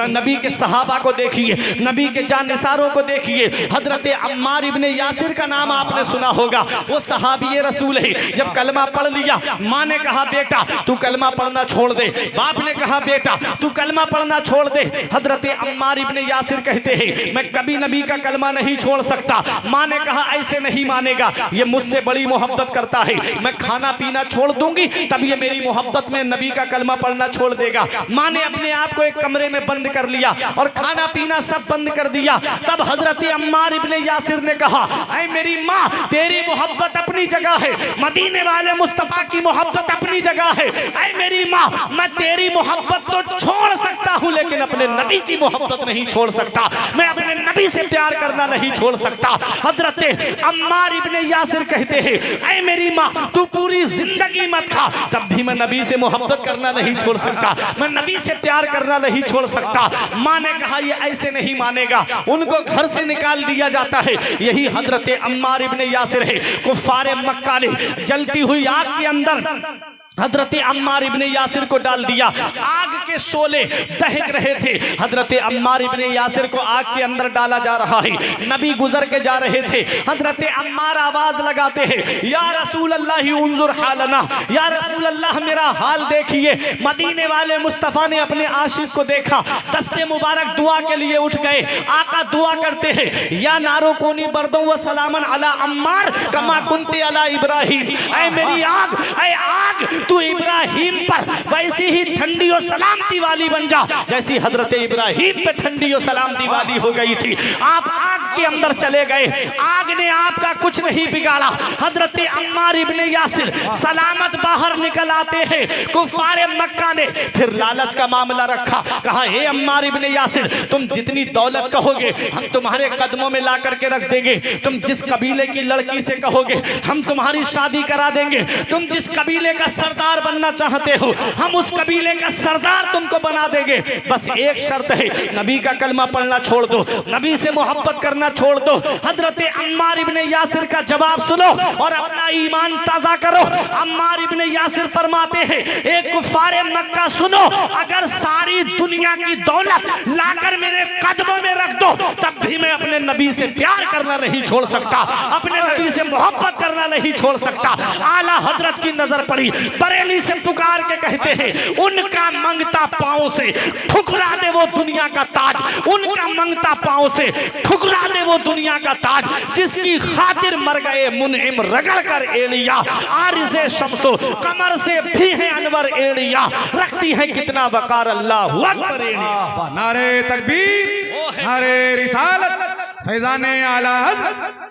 नबी के सहाबा को देखिए, नबी के जानिसारों को देखिए। हजरत अम्मार इब्ने यासिर का नाम आपने सुना होगा। वो सहाबी रसूल है। जब कलमा पढ़ लिया, माँ ने कहा बेटा तू कलमा पढ़ना छोड़ दे, बाप ने कहा बेटा तू कलमा पढ़ना छोड़ दे। हजरत अम्मार इब्ने यासिर कहते हैं मैं कभी नबी का कलमा नहीं छोड़ सकता। माँ ने कहा ऐसे नहीं मानेगा, ये मुझसे बड़ी मोहब्बत करता है, मैं खाना पीना छोड़ दूंगी तब ये मेरी मोहब्बत में नबी का कलमा पढ़ना छोड़ देगा। माँ ने अपने आप को एक कमरे में बंद कर लिया और खाना पीना सब बंद कर दिया। तब हजरत अम्मार इब्ने यासिर ने कहा ऐ मेरी माँ, तेरी मोहब्बत अपनी जगह है, मदीने वाले मुस्तफा की मोहब्बत अपनी जगह है। ऐ मेरी माँ, मैं तेरी मोहब्बत तो छोड़ सकता हूँ लेकिन अपने नबी की मोहब्बत नहीं छोड़ सकता, मैं अपने नबी से प्यार करना नहीं छोड़ सकता। हजरत अम्मार इब्ने यासिर कहते हैं ऐ मेरी माँ, तू पूरी जिंदगी मत खा तब भी मैं नबी से मोहब्बत करना नहीं छोड़ सकता, मैं नबी से प्यार करना नहीं छोड़ सकता। माँ ने कहा ये ऐसे नहीं मानेगा, उनको घर से निकाल दिया जाता है। यही हजरत अम्मार इब्ने यासिर है। कुफ्फारे मक्का ने जलती हुई आग के अंदर हजरत अम्मार इब्ने यासिर को डाल दिया। आग के शोले दहक रहे थे। हजरत अम्मार इब्ने यासिर को आग के अंदर डाला जा रहा है। नबी गुजर के जा रहे थे। हजरत अम्मार आवाज लगाते हैं या रसूल अल्लाह उन्जुर हालना, या रसूल अल्लाह मेरा हाल देखिए। मदीने वाले मुस्तफ़ा ने अपने आशिक को देखा, दस्ते मुबारक दुआ के लिए उठ गए। आका दुआ करते हैं या नारो कोनी बर्दो व सलामन अला अम्मार कमा कुंती अला इब्राहिम। ऐ मेरी आग, ऐ आग, तू इब्राहिम पर वैसी ही ठंडी और सलामती वाली बन जा जैसी हजरत इब्राहिम पे ठंडी और सलामती वाली हो गई थी। आप आग के अंदर चले गए, आग ने आपका कुछ नहीं बिगाड़ा। हजरत अम्मार इब्ने यासिर सलामत बाहर निकल आते हैं। कुफारे मक्का ने फिर लालच का मामला रखा। कहा हे अम्मार इब्ने यासिर, तुम जितनी दौलत कहोगे हम तुम्हारे कदमों में ला करके रख देंगे। तुम जिस कबीले की लड़की से कहोगे हम तुम्हारी शादी करा देंगे। तुम जिस कबीले का सरदार बनना चाहते हो हम उस कबीले का सरदार तुमको बना देंगे। बस एक शर्त है, नबी का कलमा पढ़ना छोड़ दो, नबी से मोहब्बत करना छोड़ दो। हजरत अम्मार इब्ने यासिर का जवाब सुनो और अपना ईमान ताजा करो। अम्मार इब्ने यासिर फरमाते हैं एक कुफारे मक्का सुनो, अगर सारी दुनिया की दौलत लाकर मेरे कदमों में रख दो तब भी मैं अपने नबी से प्यार करना नहीं छोड़ सकता, अपने नबी से मोहब्बत करना नहीं छोड़ सकता। आला हजरत की नजर पड़ी, बरेली से पुकार के कहते हैं उनका मंगता पांव से ठुकरा दे वो दुनिया का ताज, उनका मंगता पांव से ठुकरा दे वो दुनिया का ताज जिसकी खातिर मर गए मुनइम रगड़ कर एलिया। आरिज़े शम्सो कमर से भी है अनवर एलिया, रखती है कितना वकार अल्लाहु अकबर एलिया। नारे तकबीर, नारे रिसालत, फैज़ाने आला हज़रत।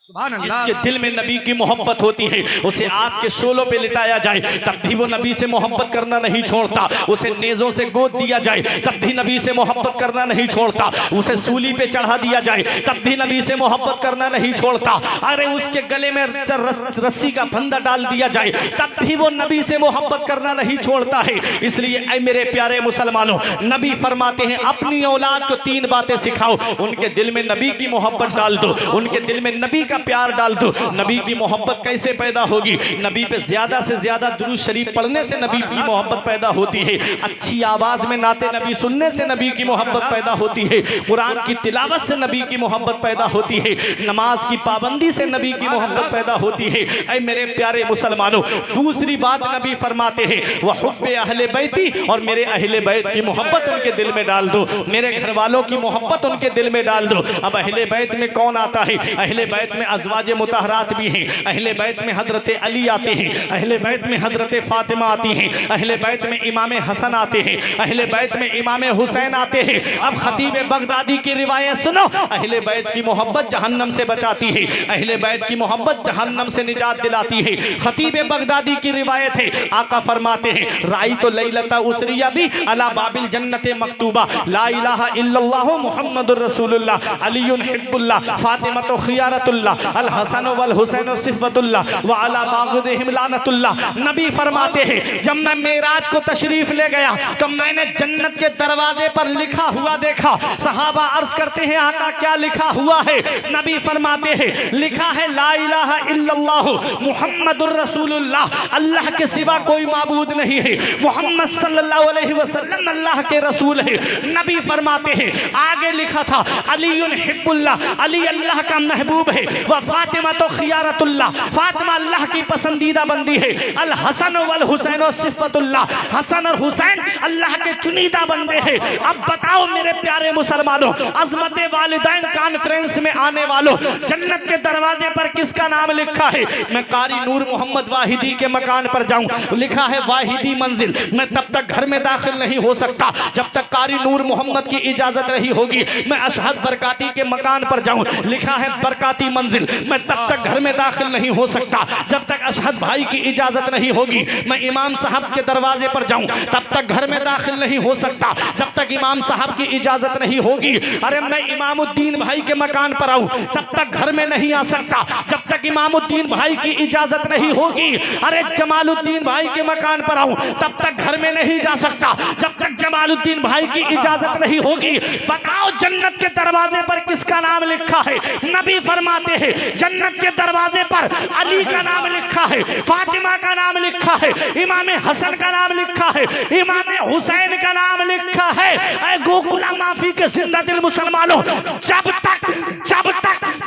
जिसके दिल में नबी की मोहब्बत होती है उसे आग के शोलों पे लिटाया जाए तब भी वो नबी से मोहब्बत करना नहीं छोड़ता। उसे नेज़ों से गोद दिया जाए तब भी नबी से मोहब्बत करना नहीं छोड़ता। उसे सूली पे चढ़ा दिया जाए तब भी नबी से मोहब्बत करना नहीं छोड़ता। अरे उसके गले में रस्सी का फंदा डाल दिया जाए तब भी वो नबी से मोहब्बत करना नहीं छोड़ता है। इसलिए ऐ मेरे प्यारे मुसलमानों, नबी फरमाते हैं अपनी औलाद को 3 बातें सिखाओ। उनके दिल में नबी की मोहब्बत डाल दो, उनके दिल में नबी का प्यार डाल दो। नबी की मोहब्बत कैसे पैदा होगी? नबी पे ज्यादा से ज्यादा दुरूद शरीफ पढ़ने से नबी की मोहब्बत पैदा होती है। अच्छी आवाज में नाते नबी सुनने से नबी की मोहब्बत पैदा होती है। कुरान की तिलावत से नबी की मोहब्बत पैदा होती है। नमाज की पाबंदी से नबी की मोहब्बत पैदा होती है। ऐ मेरे प्यारे मुसलमानों, दूसरी बात नबी फरमाते हैं वह हुब्बे अहले बैती, और मेरे अहले बैत की मोहब्बत उनके दिल में डाल दो, मेरे घर वालों की मोहब्बत उनके दिल में डाल दो। अब अहले बैत में कौन आता है? अहले बैत में अज़वाज मुतहरात भी हैं, अहले बैत में हजरत अली आते हैं, अहले बैत में हजरत फातिमा आती हैं, अहले बैत में इमाम हसन आते हैं, अहले बैत में इमाम हुसैन आते हैं। अब खतीब बगदादी की रिवायत सुनो, अहले बैत की मोहब्बत जहन्नम से बचाती है, अहले बैत की मोहब्बत जहन्नम से निजात दिलाती है। खतीब बगदादी की रिवायत है, आका फरमाते हैं राई तो लैलता उसरिया भी अला बाबिल जन्नत मकतूबा ला इलाहा इल्लल्लाहु मुहम्मदुर रसूलुल्लाह अलीयुन हिब्बुल्लाह फातिमतु खियारतुल्लाह अल हसन वल हुसैन सिफ़तुल्लाह व अला बाग़िदिहिम लानतुल्लाह। नबी फरमाते हैं जब मैं मेराज को तशरीफ ले गया तो मैंने जन्नत के दरवाजे पर लिखा हुआ देखा। सहाबा अर्ज करते हैं आका क्या लिखा हुआ है? नबी फरमाते हैं लिखा है ला इलाहा इल्लल्लाहु मुहम्मदुर रसूलुल्लाह, अल्लाह के सिवा कोई माबूद नहीं है, मोहम्मद सल्लल्लाहु अलैहि वसल्लम अल्लाह के रसूल है। नबी फरमाते हैं आगे लिखा था अलीयुन हिब्बुल्लाह, अली अल्लाह का महबूब है, व फातिमा तो खियारतुल्लाह, फातिमा अल्लाह की पसंदीदा बंदी है, अल हसन वल हुसैन सिफ़तुल्लाह, हसन और हुसैन अल्लाह के चुनीदा बंदे हैं। अब बताओ मेरे प्यारे मुसलमानों, अज़मत वालिदैन कॉन्फ्रेंस में आने वालों, जन्नत के दरवाजे पर किसका नाम लिखा है? मैं कारी नूर मोहम्मद वाहिदी के मकान पर जाऊं, लिखा है वाहिदी मंजिल। मैं तब तक घर में दाखिल नहीं हो सकता जब तक कारी नूर मोहम्मद की इजाजत नहीं होगी। मैं अशहद बरकाती के मकान पर जाऊं, लिखा है बरकाती मंजिल। मैं तब तक घर में दाखिल नहीं हो सकता जब तक अशहद भाई की इजाजत नहीं होगी। मैं इमाम साहब के दरवाजे पर जाऊं, तब तक घर में दाखिल नहीं हो सकता जब तक इमाम साहब की इजाजत नहीं होगी। अरे मैं इमामुद्दीन भाई के मकान पर आऊं, तब तक घर में नहीं आ सकता जब तक इमामुद्दीन भाई की इजाजत नहीं होगी। अरे जमालुद्दीन भाई के मकान पर आऊं, तब तक घर में नहीं जा सकता जब तक जमालुद्दीन भाई की इजाजत नहीं होगी। बताओ जन्नत के दरवाजे पर किसका नाम लिखा है? नबी फरमाते हैं जन्नत के दरवाजे पर अली का नाम लिखा है, फातिमा का नाम लिखा है, इमाम हसन का नाम लिखा है, इमाम हुसैन का नाम लिखा है। ऐ गोकुला माफी के जिंदा दिल मुसलमानों, जब तक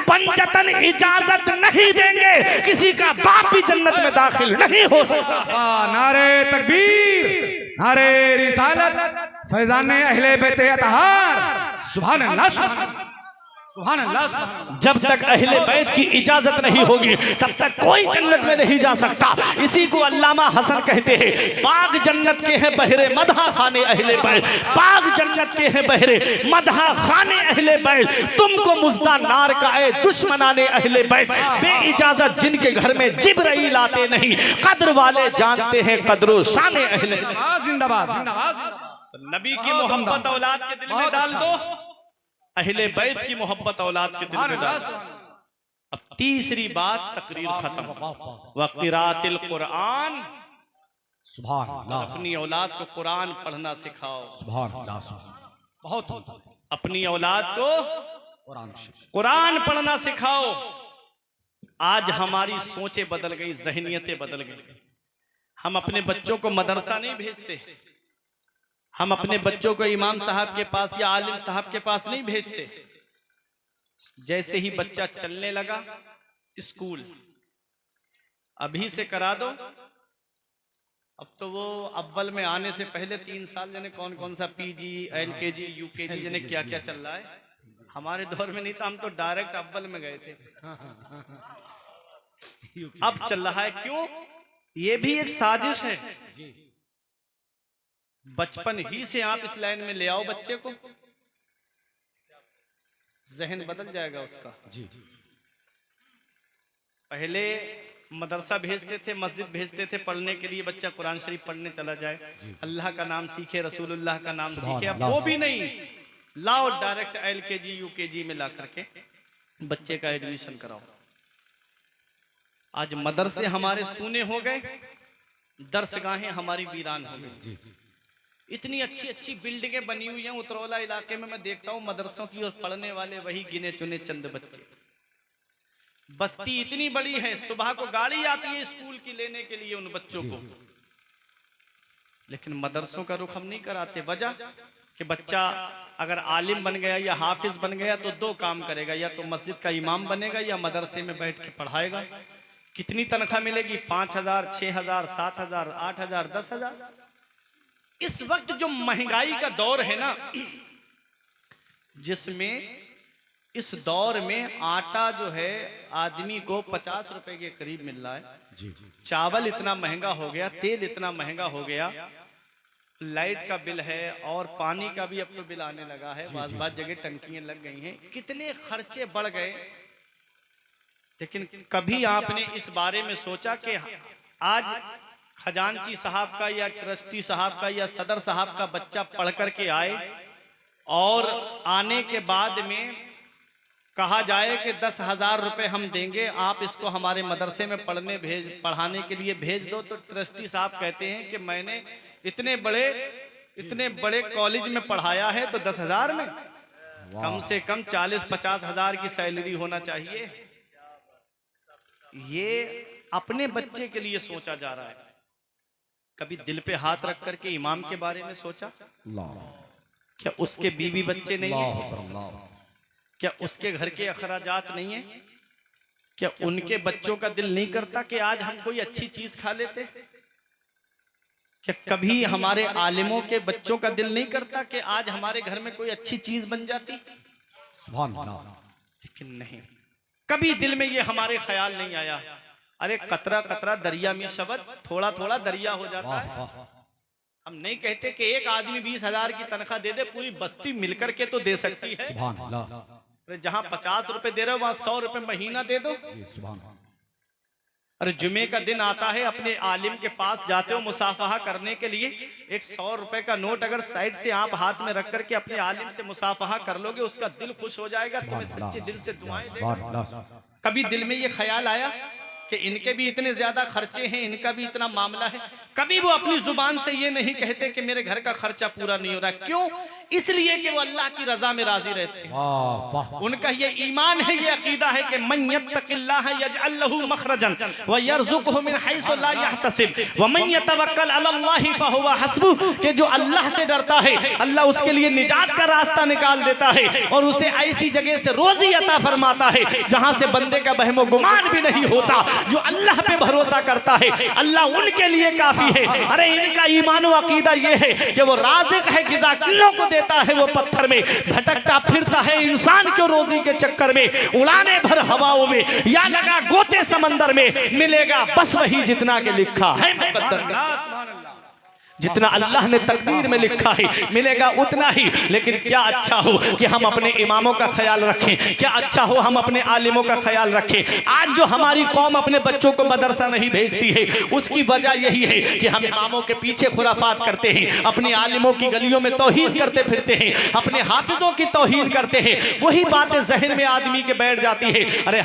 पंजतन इजाजत नहीं देंगे किसी का बाप भी जन्नत में दाखिल नहीं हो सकता। नारे तकबीर, नारे रिसालत, फैजान अहले बैत अतहार, सुभान अल्लाह, सुभान अल्लाह। जब तक अहले बैत की इजाजत नहीं होगी तब तक कोई जन्नत में नहीं जा सकता। इसी को अल्लामा हसन कहते हैं बाग जन्नत के हैं बहरे मदहा खाने अहले बैत, बाग जन्नत के हैं बहरे मदहा खाने अहले बैत, तुमको मुज्दा नार का ए दुश्मनाने अहले बैत, बे इजाजत जिनके घर में जिब्राइल आते नहीं, कद्र वाले जानते हैं कद्रो शाने अहले। जिंदाबाद जिंदाबाद। नबी की मोहब्बत औलाद के दिल में डाल दो, अहले बैत की मोहब्बत औलाद के दिल में डाल। अब तीसरी बात तकरीर खत्म, वक़िरातिल कुरान, सुभान अल्लाह, अपनी औलाद को कुरान पढ़ना सिखाओ। सुभान अल्लाह, बहुत अपनी औलाद को कुरान पढ़ना सिखाओ। आज हमारी सोचें बदल गई, ज़हनियतें बदल गई। हम अपने बच्चों को मदरसा नहीं भेजते, हम अपने बच्चों को इमाम साहब के पास या आलिम साहब के पास नहीं भेजते। जैसे ही बच्चा चलने लगा स्कूल अभी से करा दो। अब तो वो अव्वल में आने से पहले 3 साल जाने कौन कौन सा पीजी, एलकेजी, यूकेजी जाने क्या क्या चल रहा है। हमारे दौर में नहीं था, हम तो डायरेक्ट अव्वल में गए थे। अब चल रहा है, क्यों? ये भी एक साजिश है। बचपन ही से आप इस लाइन में ले आओ बच्चे को, जहन बदल जाएगा उसका। पहले मदरसा भेजते थे, मस्जिद भेजते थे पढ़ने के लिए, बच्चा कुरान शरीफ पढ़ने चला जाए, अल्लाह का नाम सीखे, रसूलुल्लाह का नाम सीखे। अब वो भी नहीं, लाओ डायरेक्ट एलकेजी यूकेजी में ला करके बच्चे का एडमिशन कराओ। आज मदरसे हमारे सूने हो गए, दरसगाहें हमारी वीरान हो गई। इतनी अच्छी अच्छी बिल्डिंगें बनी हुई हैं उतरौला इलाके में, मैं देखता हूँ मदरसों की और पढ़ने वाले वही गिने चुने चंद बच्चे। बस्ती इतनी बड़ी है, सुबह को गाड़ी आती है स्कूल की लेने के लिए उन बच्चों को, लेकिन मदरसों का रुख हम नहीं कराते। वजह कि बच्चा अगर आलिम बन गया या हाफिज बन गया तो 2 काम करेगा, या तो मस्जिद का इमाम बनेगा या मदरसे में बैठ के पढ़ाएगा। कितनी तनख्वाह मिलेगी? 5,000, 6,000, 7,000, 8,000, 10,000। इस वक्त जो महंगाई का दौर है ना, जिसमें इस दौर में आटा जो है आदमी को 50 रुपए के करीब मिल रहा है। जी चावल इतना महंगा हो गया, तेल इतना महंगा हो गया, लाइट का बिल है और पानी का भी अब तो बिल आने लगा है, बात जगह टंकियां लग गई हैं, कितने खर्चे बढ़ गए। लेकिन कभी आपने इस बारे में सोचा कि आज खजांची साहब का या ट्रस्टी साहब का या सदर साहब का बच्चा पढ़ करके आए और आने के बाद में कहा जाए कि 10,000 रुपए हम देंगे, आप इसको हमारे मदरसे में पढ़ाने के लिए भेज दो, तो ट्रस्टी साहब कहते हैं कि मैंने इतने बड़े कॉलेज में पढ़ाया है, तो 10,000 में कम से कम 40-50 हजार की सैलरी होना चाहिए। ये अपने बच्चे के लिए सोचा जा रहा है। कभी दिल पे हाथ रख करके इमाम के बारे में सोचा? क्या उसके बीवी बच्चे नहीं है? क्या उसके घर के अखराजात नहीं है? क्या उनके बच्चों का दिल नहीं करता कि आज हम कोई अच्छी चीज खा लेते? क्या कभी हमारे आलिमों के बच्चों का दिल नहीं करता कि आज हमारे घर में कोई अच्छी चीज बन जाती? सुभान अल्लाह। लेकिन नहीं, कभी दिल में ये हमारे ख्याल नहीं आया। अरे कतरा कतरा दरिया में शबद, थोड़ा थोड़ा दरिया हो जाता है। हम नहीं कहते कि एक आदमी 20,000 की तनख्वाह दे दे, पूरी बस्ती मिलकर के तो दे सकती है। सुभान अल्लाह। अरे जहां 50 रुपए दे रहे हो वहां 100 रुपए महीना दे दो। सुभान। अरे जुमे का दिन आता है, अपने आलिम के पास जाते हो मुसाफहा करने के लिए, एक 100 रुपए का नोट अगर साइड से आप हाथ में रख करके अपने आलिम से मुसाफहा कर लोगे, उसका दिल खुश हो जाएगा, तुम्हें सच्चे दिल से दुआएं देगा। कभी दिल में ये ख्याल आया कि इनके भी इतने ज्यादा खर्चे हैं, इनका भी इतना मामला है? कभी वो अपनी जुबान से ये नहीं कहते कि मेरे घर का खर्चा पूरा नहीं हो रहा। क्यों? इसलिए कि वो अल्लाह की रजा में राजी रहते हैं। उनका ये ईमान है, ये अकीदा है कि मन यत्तकिल्लाह यजअल लहू मखरजन व यरज़ुकहु मिन हैसु ला यहतसिब व मन यतवक्कल अलल्लाहि फहुवा हस्बुह, कि जो अल्लाह से डरता है अल्लाह उसके लिए निजात का रास्ता निकाल देता है और उसे ऐसी जगह से रोजी अता फरमाता है जहां से बंदे का बहमो गुमान भी नहीं होता। जो अल्लाह पे भरोसा करता है अल्लाह उनके लिए काफी है। अरे इनका ईमान व अकीदा ये है कि वो राज़िक है, गिज़ा किलों को देता है, वो पत्थर में भटकता फिरता है इंसान को रोजी के चक्कर में, उड़ाने भर हवाओं में या लगा गोते समंदर में, मिलेगा बस वही जितना के लिखा है मुकद्दर में। जितना अल्लाह ने तकदीर में लिखा है मिलेगा उतना ही। लेकिन क्या अच्छा हो कि हम अपने इमामों का ख्याल रखें, क्या अच्छा हो हम अपने आलिमों का ख्याल रखें। आज जो हमारी कौम अपने बच्चों को मदरसा नहीं भेजती है, उसकी वजह यही है कि हम इमामों के पीछे खुराफात करते हैं, अपने आलिमों की गलियों में तौहीन करते फिरते हैं, अपने हाफिजों की तौहीन करते हैं। वही बातें जहन में आदमी के बैठ जाती है। अरे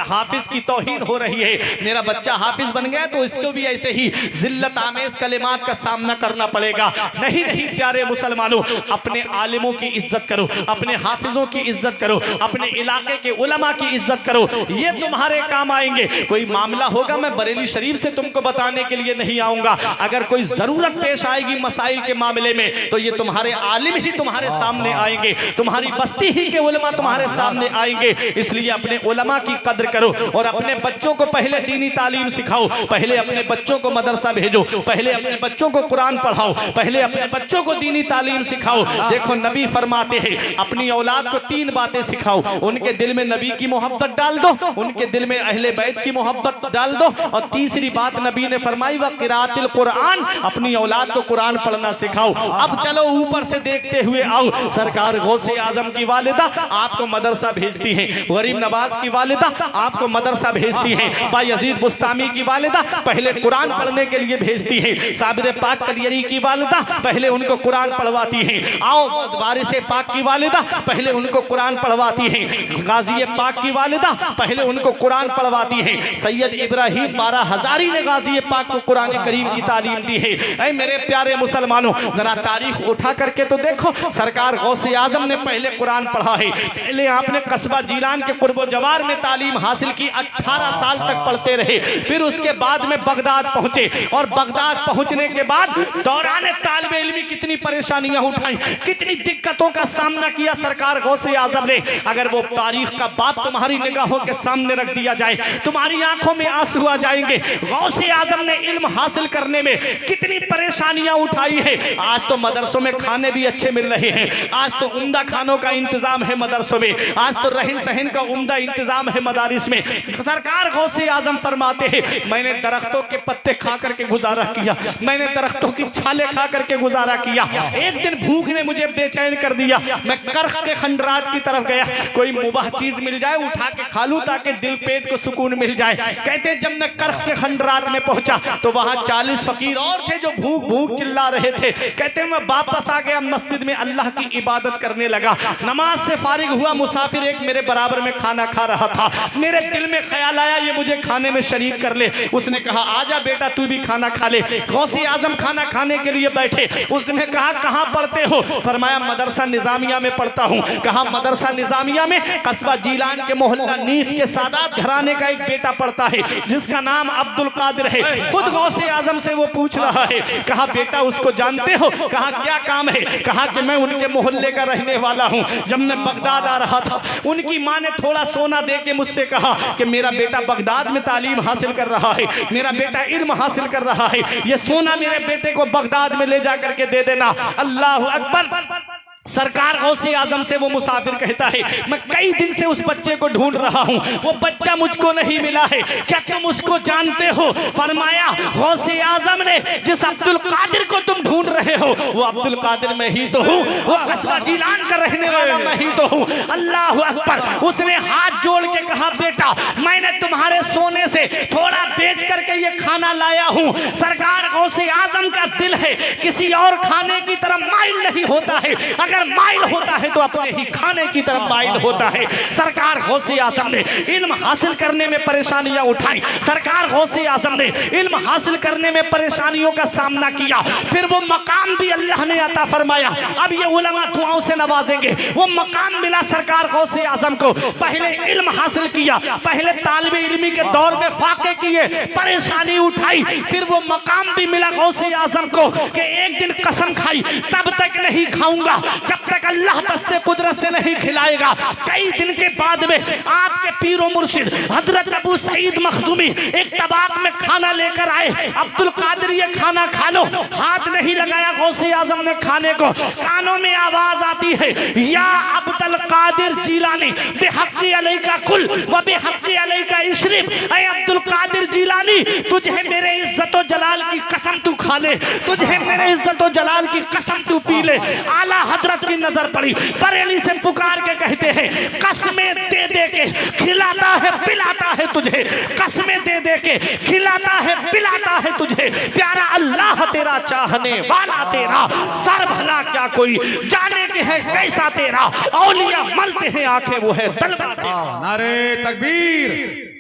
हाफिज की तौहीन हो रही है, मेरा बच्चा हाफिज बन गया तो इसको भी ऐसे ही जिल्लत आमेज कलिमात का सामना करना पड़ेगा। नहीं नहीं प्यारे मुसलमानों, अपने आलिमों की इज्जत करो, अपने हाफिजों की इज्जत करो, अपने इलाके के उलमा की इज्जत करो, ये तुम्हारे काम आएंगे। कोई मामला होगा मैं बरेली शरीफ से तुमको बताने के लिए नहीं आऊंगा। अगर कोई जरूरत पेश आएगी मसाइल के मामले में तो ये तुम्हारे आलिम ही तुम्हारे सामने आएंगे, तुम्हारी बस्ती ही के उलमा तुम्हारे सामने आएंगे। इसलिए अपने उलमा की कद्र करो और अपने बच्चों को पहले दीनी तालीम सिखाओ, पहले अपने बच्चों को मदरसा भेजो, पहले अपने बच्चों को कुरान पढ़ाओ, पहले अपने बच्चों को दीनी तालीम सिखाओ। देखो नबी फरमाते हैं अपनी औलाद को 3 बातें सिखाओ। उनके दिल में नबी की मोहब्बत डाल दो, उनके दिल में अहले बैत की मोहब्बत डाल दो, और तीसरी बात नबी ने फरमाई व क़िराअतिल कुरान, अपनी औलाद को कुरान पढ़ना सिखाओ। अब चलो ऊपर से देखते हुए आओ, सरकार गौसे आजम की वालिदा आपको मदरसा भेजती है, गरीब नवाज की वालिदा आपको मदरसा भेजती है, बायजीद बुस्तामी की वालिदा पहले कुरान पढ़ने के लिए भेजती है, साबिर पाक कलियरी की वालिदा पहले उनको कुरान पढ़वाती हैं, आओ वारिस पाक की वालिदा पहले उनको कुरान पढ़वाती हैं, गाजी पाक की वालिदा पहले उनको कुरान पढ़वाती हैं, सैयद इब्राहिम 12 हजारी ने गाजी पाक को कुरान करीम की तालीम दी है। ऐ मेरे प्यारे मुसलमानों, जरा तारीख उठा करके तो देखो, सरकार गौसे आजम ने पहले कुरान पढ़ा है। पहले आपने कस्बा जीलान के कुर्बो जवार में तालीम हासिल की, 18 साल तक पढ़ते रहे, फिर उसके बाद में बगदाद पहुंचे और बगदाद पहुंचने के बाद दौरान तालिब इल्मी कितनी परेशानियां उठाई, कितनी दिक्कतों का सामना किया सरकार गौसे आजम ने। अगर वो तारीख का बाप तुम्हारी निगाहों के सामने रख दिया जाए, तुम्हारी आंखों में आंसू आ जाएंगे। गौसे आजम ने इल्म हासिल करने में कितनी परेशानियां उठाई है। आज तो मदरसों में खाने भी अच्छे मिल रहे हैं, आज तो उम्दा खानों का इंतजाम है मदरसों में, आज तो रहन सहन का उम्दा इंतजाम है मदारिस में। सरकार गौसे आजम फरमाते हैं, मैंने दरख्तों के पत्ते खा करके गुजारा किया, मैंने दरख्तों की छाले खा करके गुजारा किया। एक दिन भूख ने मुझे बेचैन कर दिया, मैं कर्ख के खंडरात की तरफ गया, कोई मुबाह चीज मिल जाए उठा के खा लूं ताकि दिल पेट को सुकून मिल जाए। कहते जब मैं कर्ख के खंडरात में पहुंचा तो वहां 40 फकीर और थे जो भूख भूख चिल्ला रहे थे। कहते मैं वापस आ गया मस्जिद में, अल्लाह की इबादत करने लगा। नमाज से फारिग हुआ, मुसाफिर एक मेरे बराबर में खाना खा रहा था। मेरे दिल में ख्याल आया ये मुझे खाने में शरीक कर ले। उसने कहा आजा बेटा तू भी खाना खा ले। गौसे आजम खाना खाने के लिए बैठे। उसने कहा कहां पढ़ते हो? फरमाया मदरसा निजामिया में पढ़ता हूं। कहा मदरसा निजामिया में? कस्बा जीलान के मोहल्ला नीफ के सादात घराने का एक बेटा पढ़ता है जिसका नाम अब्दुल कादिर है। खुद गौसे आजम से वो पूछ रहा है। कहा बेटा उसको जानते हो? कहा क्या काम है? कहा कि मैं उनके मोहल्ले का रहने वाला हूं। जब मैं बगदाद आ रहा था उनकी मां ने थोड़ा सोना दे के मुझसे कहा कि मेरा बेटा बगदाद में तालीम हासिल कर रहा है, मेरा बेटा इल्म हासिल कर रहा है, ये सोना मेरे बेटे को बगदाद में ले जा करके दे देना। अल्लाह अकबर। सरकार गौसे आजम से वो मुसाफिर कहता है मैं कई दिन से उस बच्चे को ढूंढ रहा हूं, वो बच्चा मुझको नहीं मिला है, क्या तुम उसको जानते हो? फरमाया गौसे आजम ने जिस अब्दुल कादिर को तुम ढूंढ रहे हो वो अब्दुल कादिर मैं ही तो हूं, वो कस्बा जीलान का रहने वाला मैं ही तो हूं। अल्लाह अकबर। उसने हाथ जोड़ के कहा बेटा मैंने तुम्हारे सोने से थोड़ा बेच करके ये खाना लाया हूं। सरकार गौसे आजम का दिल है किसी और खाने की तरफ माइल नहीं होता है, अगर माइल होता है तो अपने ही खाने की तरफ माइल होता है। सरकार गौसे आजम ने इल्म हासिल करने में परेशानियां उठाई, सरकार गौसे आजम ने इल्म हासिल करने में परेशानियों का सामना किया, फिर वो मकाम भी अल्लाह ने अता फरमाया। अब ये उलमा दुआओं से नवाजेंगे, वो मकाम मिला सरकार गौसे आजम को। पहले इल्म हासिल किया, पहले तालिब इल्मी के दौर में फाके किए, परेशानी उठाई, फिर वो मकाम भी मिला गौसे आजम को कि एक दिन कसम खाई तब तक नहीं खाऊंगा जब तक अल्लाह दस्ते कुदरत से नहीं खिलाएगा। कई दिन के बाद में आपके पीरो मुर्शिद हजरत अबू सईद मखदूमी एक तबाक में खाना लेकर आए। अब्दुल कादिर ये खाना खा लो। हाथ नहीं लगाया गौसे आजम ने खाने को, कानों में आवाज आती है या अब्दुल कादिर जीलानी बेहक्की अलैका कुल व बेहक्की अलैका इशरिब। ऐ अब्दुल कादिर जीलानी तुझे मेरे इज्जत व जलाल की कसम तू खा ले, तुझे मेरे इज्जत व जलाल की कसम तू पी ले। आला हजरत की नजर पड़ी, बरेली से पुकार के कहते हैं कसमें दे दे के खिलाता है पिलाता है तुझे, कसमें दे दे के खिलाता है पिलाता है तुझे। प्यारा अल्लाह तेरा चाहने वाला तेरा, सर भला क्या कोई जाने के है कैसा तेरा, औलिया मलते हैं आंखें वो है तलबा तेरा। नारे तकबीर,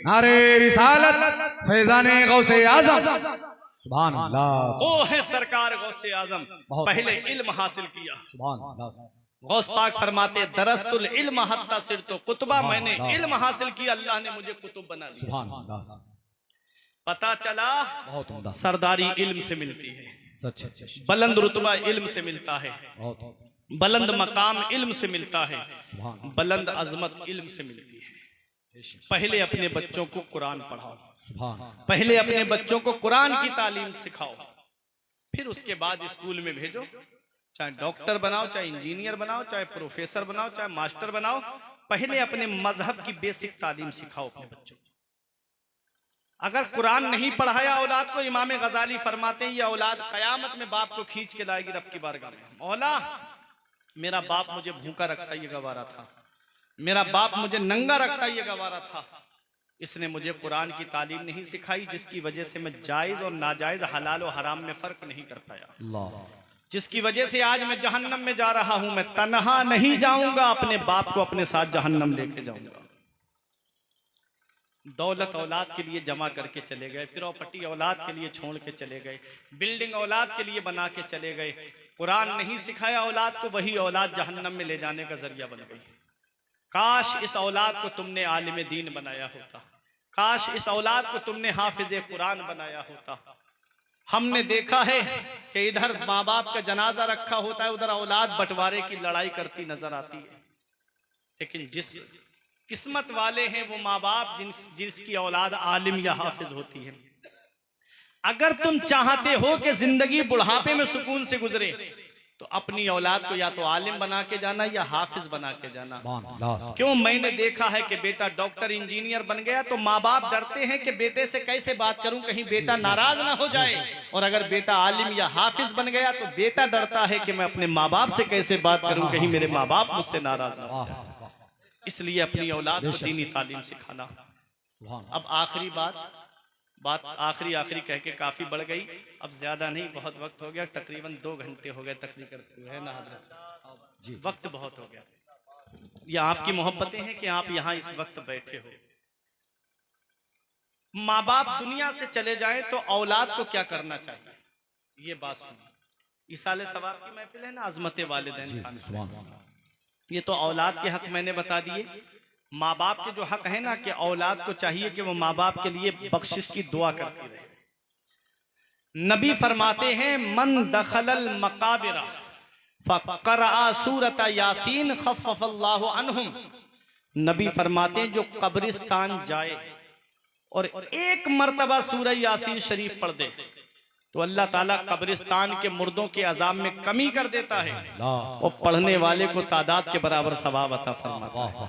नारे रिसालत, फैजाने गौसे आजम। सुभान अल्लाह। वो है सरकार गौसे आजम, पहले इल्म हासिल किया। सुभान अल्लाह। गौस पाक फरमाते दरस्तुल इल्म हत्ता सिरतो कुतुबा, मैंने इल्म हासिल किया अल्लाह ने मुझे कुतुब बना दिया। सुभान अल्लाह। पता चला बहुत उम्दा। सरदारी इल्म से मिलती है, सच। बुलंद रुतबा इल्म से मिलता है, बुलंद मकाम इल्म से मिलता है, बुलंद अजमत इल्म से मिलती है। पहले अपने बच्चों को कुरान पढ़ाओ, पहले अपने बच्चों को कुरान की तालीम सिखाओ, फिर उसके बाद स्कूल में भेजो। चाहे डॉक्टर बनाओ, चाहे इंजीनियर बनाओ, चाहे प्रोफेसर बनाओ, चाहे मास्टर बनाओ, पहले अपने मजहब की बेसिक तालीम सिखाओ अपने बच्चों को। अगर कुरान नहीं पढ़ाया औलाद को, इमाम गजाली फरमाते हैं ये औलाद कयामत में बाप को खींच के लाएगी रब की बारगाह में। मौला मेरा बाप मुझे भूखा रखता ये गवारा था, मेरा बाप मुझे नंगा रखता ये गवारा था, इसने मुझे कुरान की तालीम नहीं सिखाई, जिसकी वजह से मैं जायज और नाजायज, हलाल और हराम में फर्क नहीं कर पाया, जिसकी वजह से आज मैं जहन्नम में जा रहा हूं। मैं तन्हा नहीं जाऊंगा, अपने बाप को अपने साथ जहन्नम लेके जाऊंगा। दौलत औलाद के लिए जमा करके चले गए, प्रॉपर्टी औलाद के लिए छोड़ के चले गए, बिल्डिंग औलाद के लिए बना के चले गए। कुरान नहीं सिखाया औलाद को, वही औलाद जहन्नम में ले जाने का जरिया बन गई। काश इस औलाद को तुमने आलिम दीन बनाया होता, काश इस औलाद को तुमने हाफिज कुरान बनाया होता। हमने देखा है कि इधर माँ बाप का जनाजा रखा होता है, उधर औलाद बंटवारे की लड़ाई करती नजर आती है। लेकिन जिस किस्मत वाले हैं वो माँ बाप जिसकी औलाद आलिम या हाफिज होती है। अगर तुम चाहते हो कि जिंदगी बुढ़ापे में सुकून से गुजरे तो अपनी औलाद को या तो आलिम बना के जाना या हाफिज बना के जाना। क्यों? मैंने देखा है कि बेटा डॉक्टर इंजीनियर बन गया तो माँ बाप डरते हैं कि बेटे से कैसे बात करूं, कहीं बेटा नाराज ना हो जाए। और अगर बेटा आलिम या हाफिज बन गया तो बेटा डरता है कि मैं अपने माँ बाप से कैसे बात करूं, कहीं मेरे माँ बाप मुझसे नाराज ना हो जाए। इसलिए अपनी औलाद को दीनी तालीम सिखाना। अब आखिरी बात आखिरी कह के काफी बढ़ गई, अब ज्यादा नहीं, बहुत वक्त हो गया, तकरीबन 2 घंटे हो गए तकरीर करते हुए, है ना हजरत जी, वक्त बहुत हो गया। ये आपकी मोहब्बतें हैं कि आप यहाँ इस वक्त बैठे हो। माँ बाप दुनिया से चले जाएं तो औलाद को क्या करना चाहिए, ये बात सुनिए। इसाले सवाब की महफिल है ना, अजमत वालिदैन। ये तो औलाद के हक मैंने बता दिए। माँ बाप के जो हक है ना, कि औलाद को चाहिए कि वो माँ बाप के लिए बख्शिश की दुआ करती रहे। नबी फरमाते हैं मन दखलल मकाबिरा फक़रा सूरत यासीन खफ़फ़ल्लाहु अन्हुम। नबी फरमाते हैं जो कब्रिस्तान जाए और एक मर्तबा सूरह यासीन शरीफ पढ़ दे तो अल्लाह ताला कब्रिस्तान के मुर्दों के अजाब में कमी कर देता है और पढ़ने वाले को तादाद के बराबर सवाब अता फरमाता है।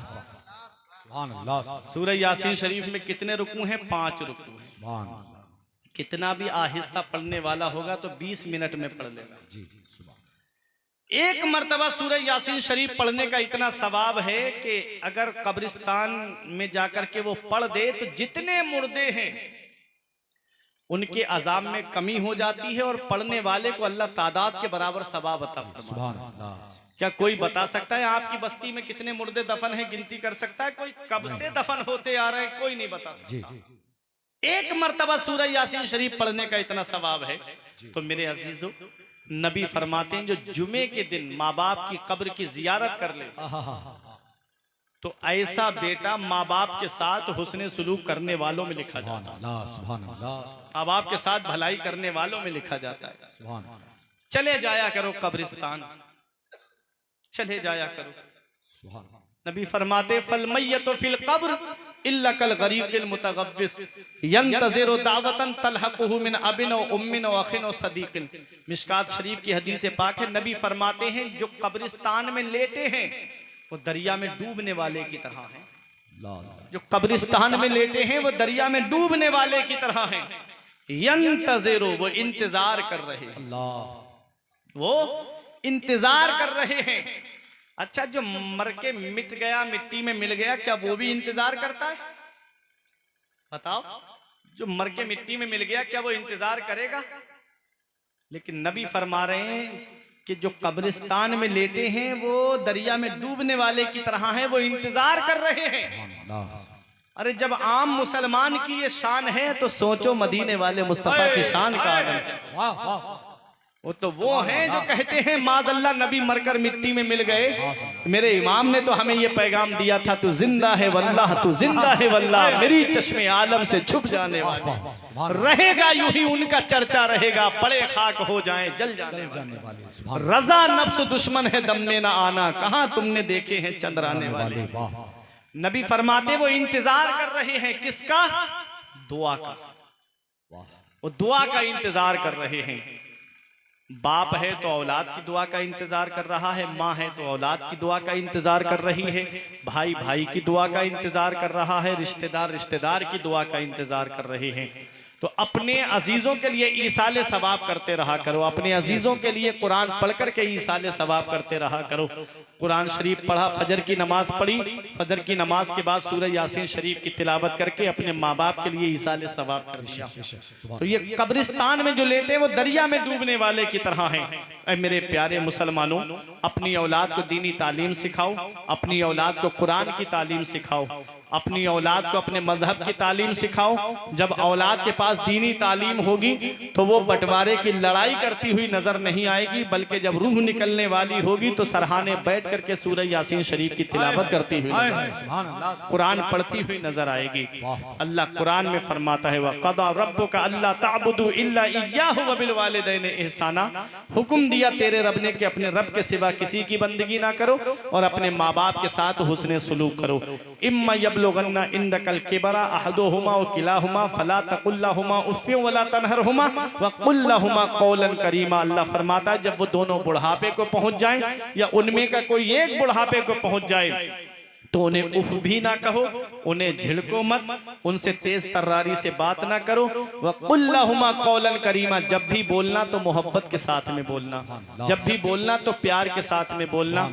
सूरह यासीन शरीफ में कितने रुकू हैं? 5 रुकू हैं। कितना भी आहिस्ता पढ़ने वाला होगा तो 20 मिनट में पढ़ लेगा। एक मर्तबा सूरह यासीन शरीफ पढ़ने का इतना सवाब है कि अगर कब्रिस्तान में जाकर के वो पढ़ दे तो जितने मुर्दे हैं उनके अजाब में कमी हो जाती है और पढ़ने वाले को अल्लाह तादाद के बराबर सवाब अता फरमाता है। क्या कोई बता सकता है आपकी बस्ती में कितने मुर्दे दफन हैं? गिनती कर सकता है कोई? कब से दफन होते आ रहे हैं, कोई नहीं बता सकता। एक मर्तबा सूरह यासीन शरीफ पढ़ने का इतना सवाब है। तो मेरे अजीजों, नबी फरमाते हैं जो जुमे के दिन माँ बाप की कब्र की जियारत कर ले तो ऐसा बेटा माँ बाप के साथ हुस्ने सुलूक करने वालों में लिखा जाता है। माँ बाप के साथ भलाई करने वालों में लिखा जाता है। चले जाया करो कब्रिस्तान, चले जाया करो। नबी फरमाते फल मय्यतु फिल कब्र इल्ला कल गरीबिल मुतगव्विस यंतज़िरु दावतन तलहकुहु मिन अबिन व उम्मिन व अखिन व सदीकिन। मिशकात शरीफ की हदीस पाक है, नबी फरमाते हैं जो कब्रिस्तान में लेटे हैं वो दरिया में डूबने वाले की तरह हैं। जो कब्रिस्तान में लेटे हैं वो दरिया में डूबने वाले की तरह हैं। यंतज़िरु, वो इंतजार कर रहे हैं, वो इंतजार कर रहे हैं। अच्छा, जो मर के मिट गया, मिट्टी में मिल गया, क्या वो भी इंतजार करता है? बताओ, जो मर के मिट्टी में मिल गया क्या वो इंतजार करेगा? लेकिन नबी फरमा रहे हैं कि जो कब्रिस्तान में लेटे हैं वो दरिया में डूबने वाले की तरह हैं, वो इंतजार कर रहे हैं। अरे जब आम मुसलमान की ये शान है तो सोचो मदीने वाले मुस्तफा की शान का आलम। वो तो वो हैं जो कहते हैं माज़अल्लाह नबी मरकर मिट्टी में मिल गए। मेरे इमाम ने तो हमें ये पैगाम दिया था, तू जिंदा है वल्लाह, तू जिंदा है वल्लाह, मेरी चश्मे आलम से छुप जाने वाले रहेगा, यूं ही उनका चर्चा रहेगा, पड़े खाक हो जाए जल जाने वाले। रजा नफ्स दुश्मन है दम में ना आना, कहां तुमने देखे हैं चंद्राने वाले। नबी फरमाते वो इंतजार कर रहे हैं किसका? दुआ का। वो दुआ का इंतजार कर रहे हैं। बाप है तो औलाद की दुआ का इंतजार कर रहा है, माँ है तो औलाद की दुआ का इंतजार कर रही है, भाई भाई की दुआ का इंतजार कर रहा है, रिश्तेदार रिश्तेदार की दुआ का इंतजार कर रहे हैं। तो अपने अजीजों के लिए ईसाले सवाब करते रहा करो, अपने अजीजों के लिए कुरान पढ़कर के ईसाले सवाब करते रहा करो। कुरान शरीफ पढ़ा, फजर की नमाज पढ़ी, फजर की नमाज के बाद सूरह यासीन शरीफ की तिलावत करके अपने माँ बाप के लिए ईसाले सवाब कर दिया। तो ये कब्रिस्तान में जो लेते हैं वो दरिया में डूबने वाले की तरह हैं। ऐ मेरे प्यारे मुसलमानों, अपनी औलाद को दीनी तालीम सिखाओ, अपनी औलाद को कुरान की तालीम सिखाओ, अपनी औलाद को अपने मजहब की तालीम सिखाओ। जब औलाद के पास दीनी तालीम होगी तो वो बंटवारे की लड़ाई करती हुई नजर नहीं आएगी, बल्कि जब रूह निकलने वाली होगी तो सरहाने बैठ करके सूरह यासीन शरीफ की तिलावत करती हुई, कुरान पढ़ती हुई नजर आएगी। अल्लाह कुरान में फरमाता है वक़ज़ा रब्बुका अल्ला ताबुदू इल्ला इय्याहु व बिल वालिदैनि इहसाना, हुक्म दिया तेरे रब ने कि अपने रब के सिवा किसी की बंदगी ना करो और अपने माँ बाप के साथ हुस्ने सुलूक करो। इम्मा यबलुगन्ना इंदकल किबरा अहदुहुमा व किलाहुमा फला तकुल लहुमा उफ़्फ़िन वला तनहरहुमा व कुल लहुमा क़ौलन करीमा। अल्लाह फरमाता है जब वो दोनों बुढ़ापे को पहुंच जाएं या उनमें का कोई एक बुढ़ापे को पहुंच जाए तो उन्हें उफ भी ना कहो, उन्हें झिड़को मत, उनसे तेज तर्रारी से बात ना करो। वक़ुल लहुमा क़ौलन करीमा, जब भी बोलना तो मोहब्बत के साथ में बोलना, जब भी बोलना तो प्यार के साथ में बोलना।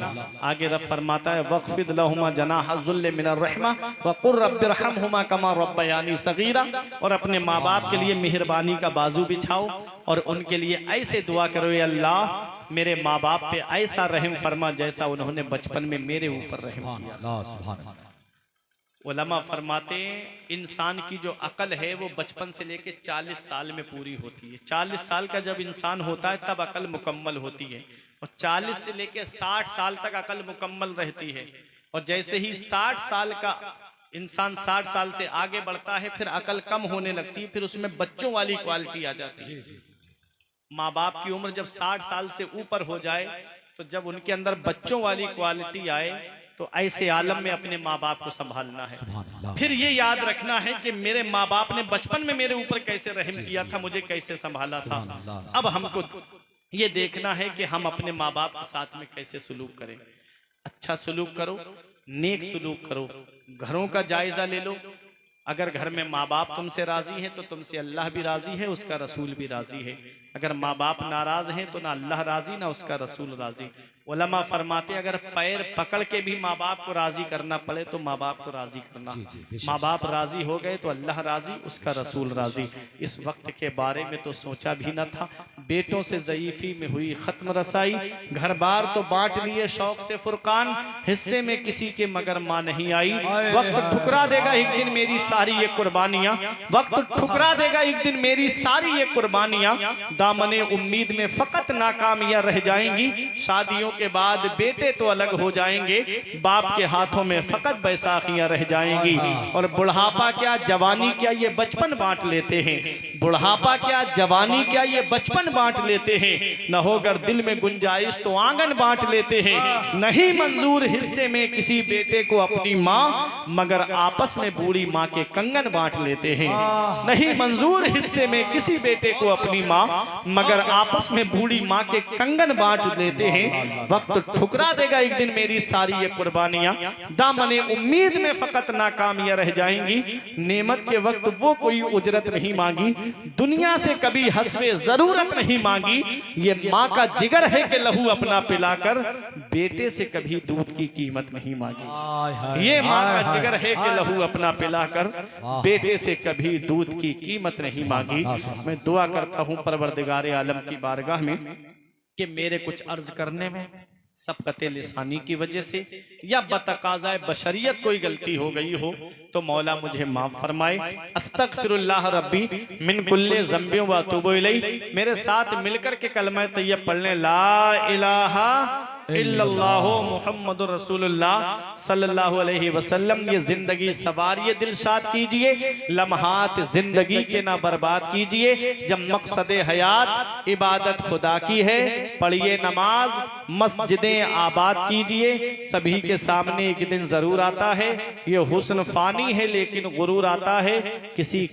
आगे रब फरमाता है वक़्फ़िद लहुमा जनाह ज़ुल्ल मिनर रहमा वक़ुल रब्बिरहमहुमा कमा रब्बयानी सगीरा, और अपने माँ बाप के लिए मेहरबानी का बाजू बिछाओ और उनके लिए ऐसे दुआ करो, या अल्लाह मेरे माँ बाप पे ऐसा रहम फरमा जैसा उन्होंने बचपन में मेरे ऊपर रहम किया। उलमा फरमाते हैं इंसान की जो अकल है वो बचपन से लेके 40 साल में पूरी होती है। 40 साल का जब इंसान होता है तब अकल मुकम्मल होती है, और 40 से लेके 60 साल तक अकल मुकम्मल रहती है। और जैसे ही 60 साल का इंसान 60 साल से आगे बढ़ता है फिर अकल कम होने लगती है, फिर उसमें बच्चों वाली क्वालिटी आ जाती है। माँ बाप की उम्र जब 60 साल से ऊपर हो जाए तो जब उनके अंदर बच्चों वाली क्वालिटी आए तो ऐसे आलम में अपने माँ बाप को संभालना है। फिर ये याद रखना है कि मेरे माँ बाप ने बचपन में मेरे ऊपर कैसे रहम किया था, मुझे कैसे संभाला था। अब हमको ये देखना है कि हम अपने माँ बाप के साथ में कैसे सुलूक करें। अच्छा सुलूक करो, नेक सुलूक करो, घरों का जायजा ले लो। अगर घर में माँ बाप तुमसे राजी हैं तो तुमसे अल्लाह भी राजी है, उसका रसूल भी राजी है। अगर माँ बाप नाराज हैं तो ना अल्लाह राजी ना उसका रसूल राजी। उलमा फरमाते अगर पैर पकड़ के भी माँ बाप को राजी करना पड़े तो माँ बाप को राजी करना। माँ बाप राजी हो गए तो अल्लाह राजी, उसका रसूल राजी। इस वक्त के बारे में तो सोचा भी न था। बेटों से ज़ईफ़ी में हुई खत्म रसाई, घर बार तो बांट लिए शौक से फुरकान, हिस्से में किसी के मगर माँ नहीं आई। वक्त ठुकरा देगा एक दिन मेरी सारी ये कुर्बानियाँ, वक्त ठुकरा देगा एक दिन मेरी सारी ये कुर्बानियाँ। दामने उम्मीद में फकत नाकामियाँ रह जाएंगी, शादियों के बाद बेटे तो अलग हो जाएंगे, बाप के हाथों में फकत बैसाखियां रह जाएंगी। और बुढ़ापा क्या जवानी क्या ये बचपन बांट लेते हैं, बुढ़ापा क्या जवानी क्या ये बचपन बांट लेते हैं। न होकर दिल में गुंजाइश तो आंगन बांट लेते हैं। नहीं मंजूर हिस्से में किसी बेटे को अपनी माँ, मगर आपस में बूढ़ी माँ के कंगन बांट लेते हैं। नहीं मंजूर हिस्से में किसी बेटे को अपनी माँ, मगर आपस में बूढ़ी माँ के कंगन बांट लेते हैं। वक्त ठुकरा देगा एक दिन मेरी सारी ये कुर्बानियां, दामने उम्मीद में फकत नाकामियां रह जाएंगी। नेमत के वक्त वो कोई उजरत नहीं मांगी, दुनिया से कभी हस्बे जरूरत नहीं मांगी। ये माँ का जिगर है कि लहू अपना पिलाकर बेटे से कभी दूध की कीमत नहीं मांगी। ये माँ का जिगर है कि लहू अपना पिलाकर बेटे से कभी दूध की कीमत नहीं मांगी। मैं दुआ करता हूँ परवरदिगार आलम की बारगाह में कि मेरे कुछ अर्ज करने में सबकते लिसानी की वजह से या बतकाज़ाए बशरियत कोई गलती हो गई हो तो मौला मुझे माफ फरमाए। अस्तगफिरुल्लाह रब्बी मिन कुल्ले ज़ंबिन व अतूबु इलैह। मेरे साथ मिलकर के कलमा तैयब पढ़ने ला इलाहा इल्लल्लाहु मुहम्मदुर रसूलुल्लाह सल्लल्लाहु अलैहि वसल्लम। ये जिंदगी सवारिए दिलशाद कीजिए, लम्हात जिंदगी के ना बर्बाद कीजिए। जब मकसद हयात इबादत खुदा की है, पढ़िए नमाज, मस्जिदें आबाद कीजिए। सभी के सामने एक दिन जरूर आता है, ये हुस्न फानी है लेकिन गुरूर आता है। किसी